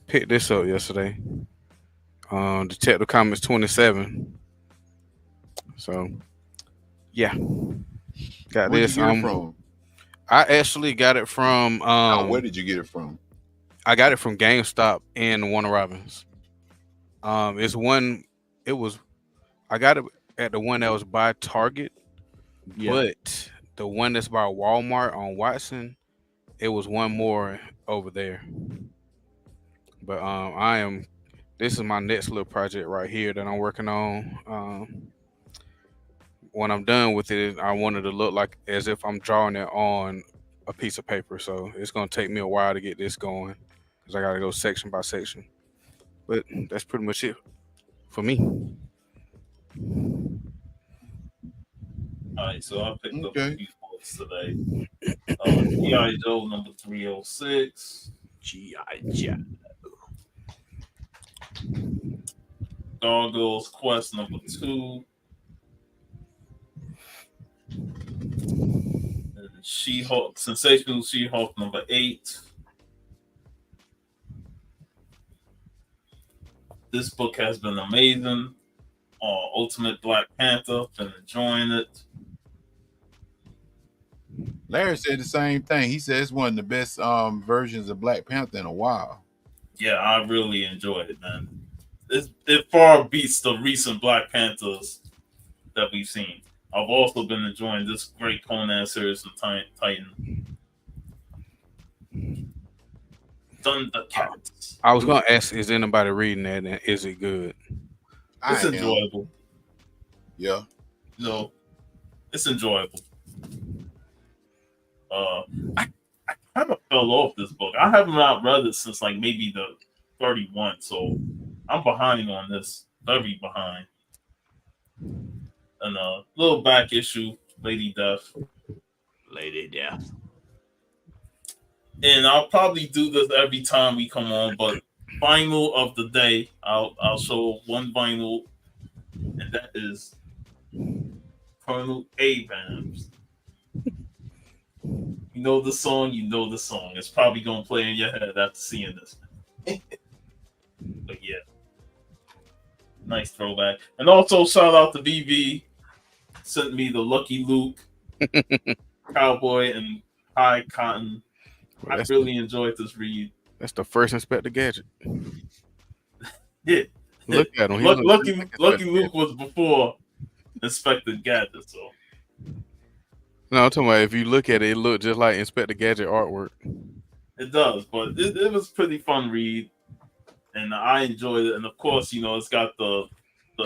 Picked this up yesterday. Detective Comics 27. So, yeah. Got Where'd this. you get it from? I actually got it from. Where did you get it from? I got it from GameStop and Warner Robins. It's one. It was. I got it at the one that was by Target, but the one that's by Walmart on Watson, it was one more over there. But this is my next little project right here that I'm working on. When I'm done with it, I want it to look like as if I'm drawing it on a piece of paper. So it's gonna take me a while to get this going because I gotta go section by section. But that's pretty much it for me. All right, so I picked up a few books today. G.I. Joe number 306. G.I. Joe. Gargoyles Quest number 2. She-Hulk, Sensational She-Hulk number 8. This book has been amazing. Ultimate Black Panther, been enjoying it. Larry said the same thing. He said it's one of the best versions of Black Panther in a while. Yeah, I really enjoyed it, man. It far beats the recent Black Panthers that we've seen. I've also been enjoying this great Conan series of Titan. Thundercats. I was gonna ask, is anybody reading that, and is it good? It's enjoyable. Yeah. No, it's enjoyable. I kind of fell off this book. I haven't not read it since like maybe the 31, so I'm behind on this, very behind. And a little back issue, Lady Death. And I'll probably do this every time we come on, but vinyl of the day, I'll show one vinyl, and that is Colonel Abrams. You know the song, you know the song. It's probably gonna play in your head after seeing this. But yeah, nice throwback. And also shout out to BB, sent me the Lucky Luke Cowboy and High Cotton. Well, I really enjoyed this read. That's the first Inspector Gadget. Yeah, Look at him. Lucky Luke was before Inspector Gadget, so. No, I'm talking about if you look at it, it looked just like Inspector Gadget artwork. It does, but it was pretty fun read, and I enjoyed it. And of course, you know, it's got the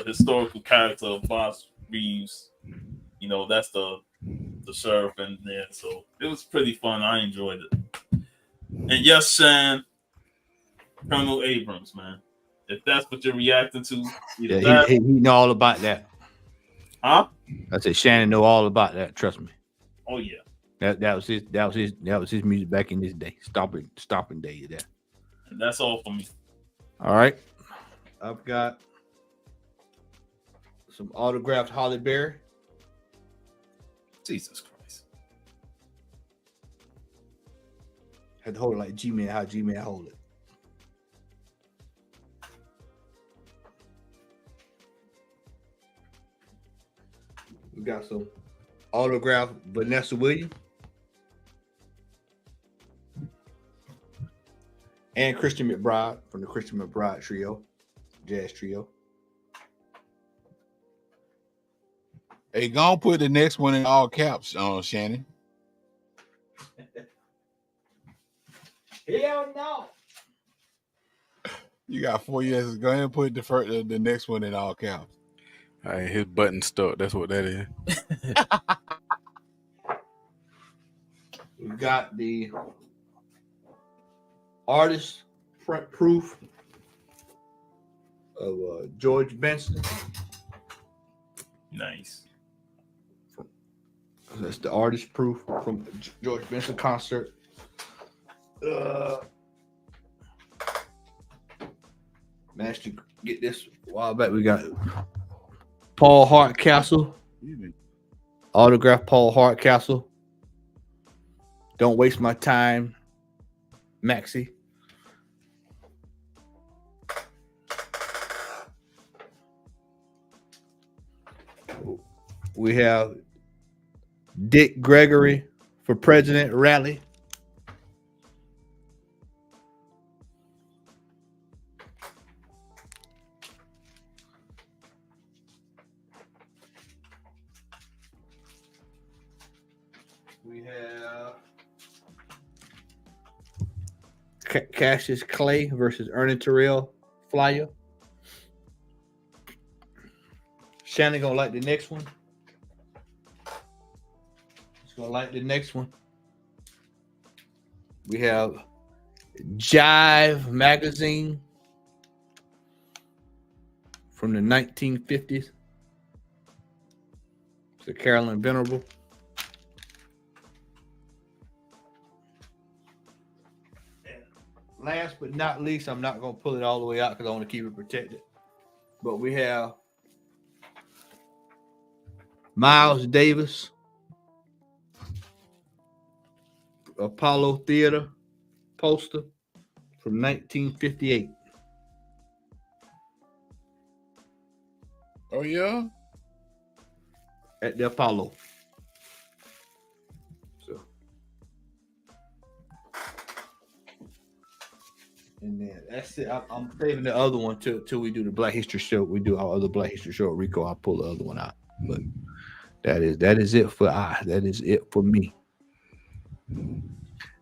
historical character of Boss Reeves. You know, that's the sheriff in there, so it was pretty fun. I enjoyed it. And yes, Shan, Colonel Abrams, man. If that's what you're reacting to, Yeah, he know all about that. Huh? I said Shannon know all about that. Trust me. Oh yeah. That was his music back in his day. Stopping day. That. And that's all for me. All right. I've got some autographed Holly Berry. Jesus Christ. Had to hold it like G-Man, how G-Man hold it. We got some autographed Vanessa Williams and Christian McBride from the Christian McBride Trio, Jazz Trio. Hey, go put the next one in all caps on Shannon. Hell no. You got 4 years. Go ahead and put the next one in all caps. All right, his button stuck. That's what that is. We got the artist print proof of George Benson. Nice. That's the artist proof from George Benson concert. Managed to get this a while back. We got Paul Hardcastle. Autograph Paul Hardcastle. Don't waste my time, Maxie. We have Dick Gregory for President Rally. We have Cassius Clay versus Ernie Terrell flyer. Shannon gonna like the next one. He's gonna like the next one. We have Jive magazine from the 1950s. It's a Carolyn Venerable. Last but not least, I'm not going to pull it all the way out because I want to keep it protected. But we have Miles Davis, Apollo Theater poster from 1958. Oh, yeah? At the Apollo. And then that's it. I'm saving the other one till we do the Black History Show. We do our other Black History Show. Rico, I'll pull the other one out. But that is it for that is it for me.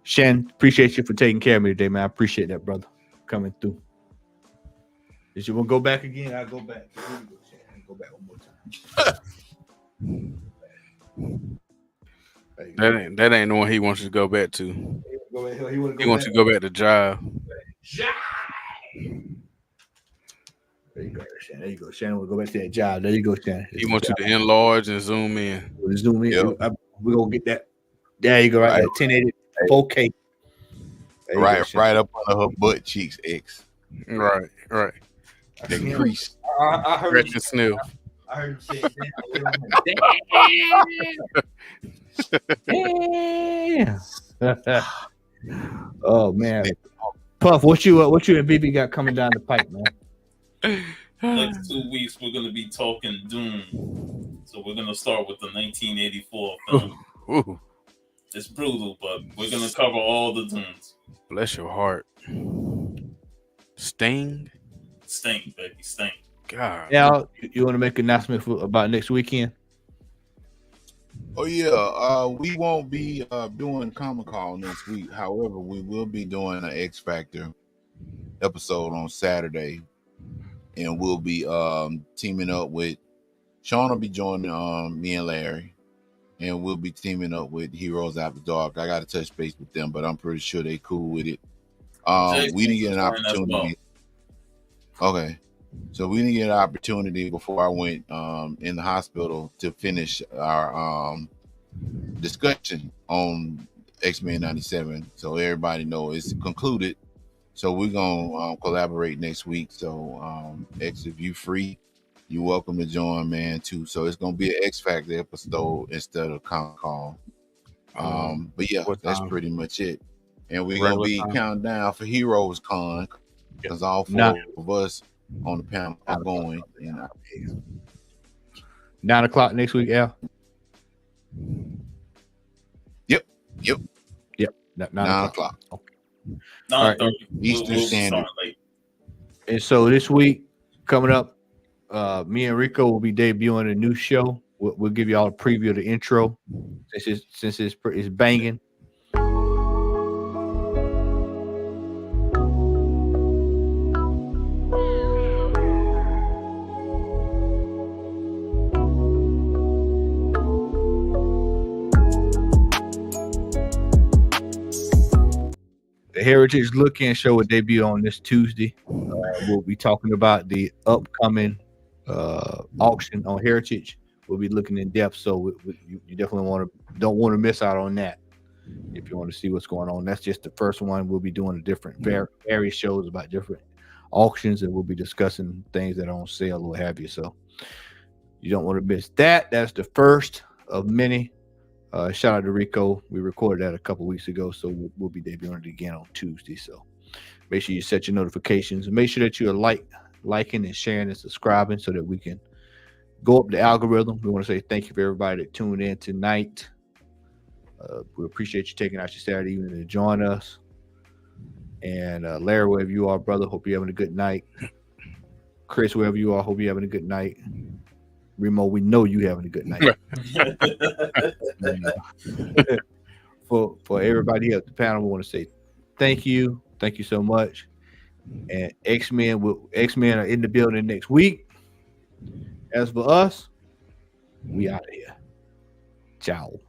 Shan, appreciate you for taking care of me today, man. I appreciate that, brother, coming through. If you want to go back again, I'll go back. Go back one more time. That ain't the one he wants you to go back to. He wants to go back to Jive. There you go, Shannon. There you go. Shannon will go back to that job. There you go, Shannon. He wants you to enlarge and zoom in. We'll zoom in. Yep. We're gonna get that. There you go, right there. 1080 4K. Right up under her butt cheeks, X. Right. The crease. I heard Scratch and sniff. I heard him say damn. Oh man. Puff, what you and BB got coming down the pipe, man? Next 2 weeks, we're going to be talking Doom. So we're going to start with the 1984 film. Ooh. It's brutal, but we're going to cover all the Dooms. Bless your heart. Sting? Sting, baby, Sting. God. Now, you want to make an announcement about next weekend? Oh yeah, we won't be doing Comic Call next week. However, we will be doing an X Factor episode on Saturday, and we'll be teaming up with Sean. Will be joining me and Larry, and we'll be teaming up with Heroes After Dark. I got to touch base with them, but I'm pretty sure they cool with it. We didn't get an opportunity. Okay. So we didn't get an opportunity before I went in the hospital to finish our discussion on X-Men 97. So everybody know it's concluded. So we're going to collaborate next week. So X, if you free, you're welcome to join, man, too. So it's going to be an X Factor episode instead of Comic Con. But yeah, that's pretty much it. And we're going to be counting down for Heroes Con because all four of us on the panel are going. 9 o'clock next week, Al. Yep. 9 o'clock. Okay. 9:30 Eastern Standard. And so this week coming up, me and Rico will be debuting a new show. We'll give you all a preview of the intro since it's banging. The Heritage Look-In show will debut on this Tuesday. We'll be talking about the upcoming auction on Heritage. We'll be looking in depth, so you definitely don't want to miss out on that. If you want to see what's going on, that's just the first one. We'll be doing a different various shows about different auctions, and we'll be discussing things that are on sale or what have you. So you don't want to miss that. That's the first of many. Shout out to Rico. We recorded that a couple weeks ago, so we'll be debuting it again on Tuesday. So make sure you set your notifications. Make sure that you're liking and sharing and subscribing so that we can go up the algorithm. We want to say thank you for everybody that tuned in tonight. We appreciate you taking out your Saturday evening to join us. And Larry, wherever you are, brother, hope you're having a good night. Chris, wherever you are, hope you're having a good night. Remo, we know you having a good night. For everybody here at the panel, we want to say thank you so much. And X-Men are in the building next week. As for us, we out of here. Ciao.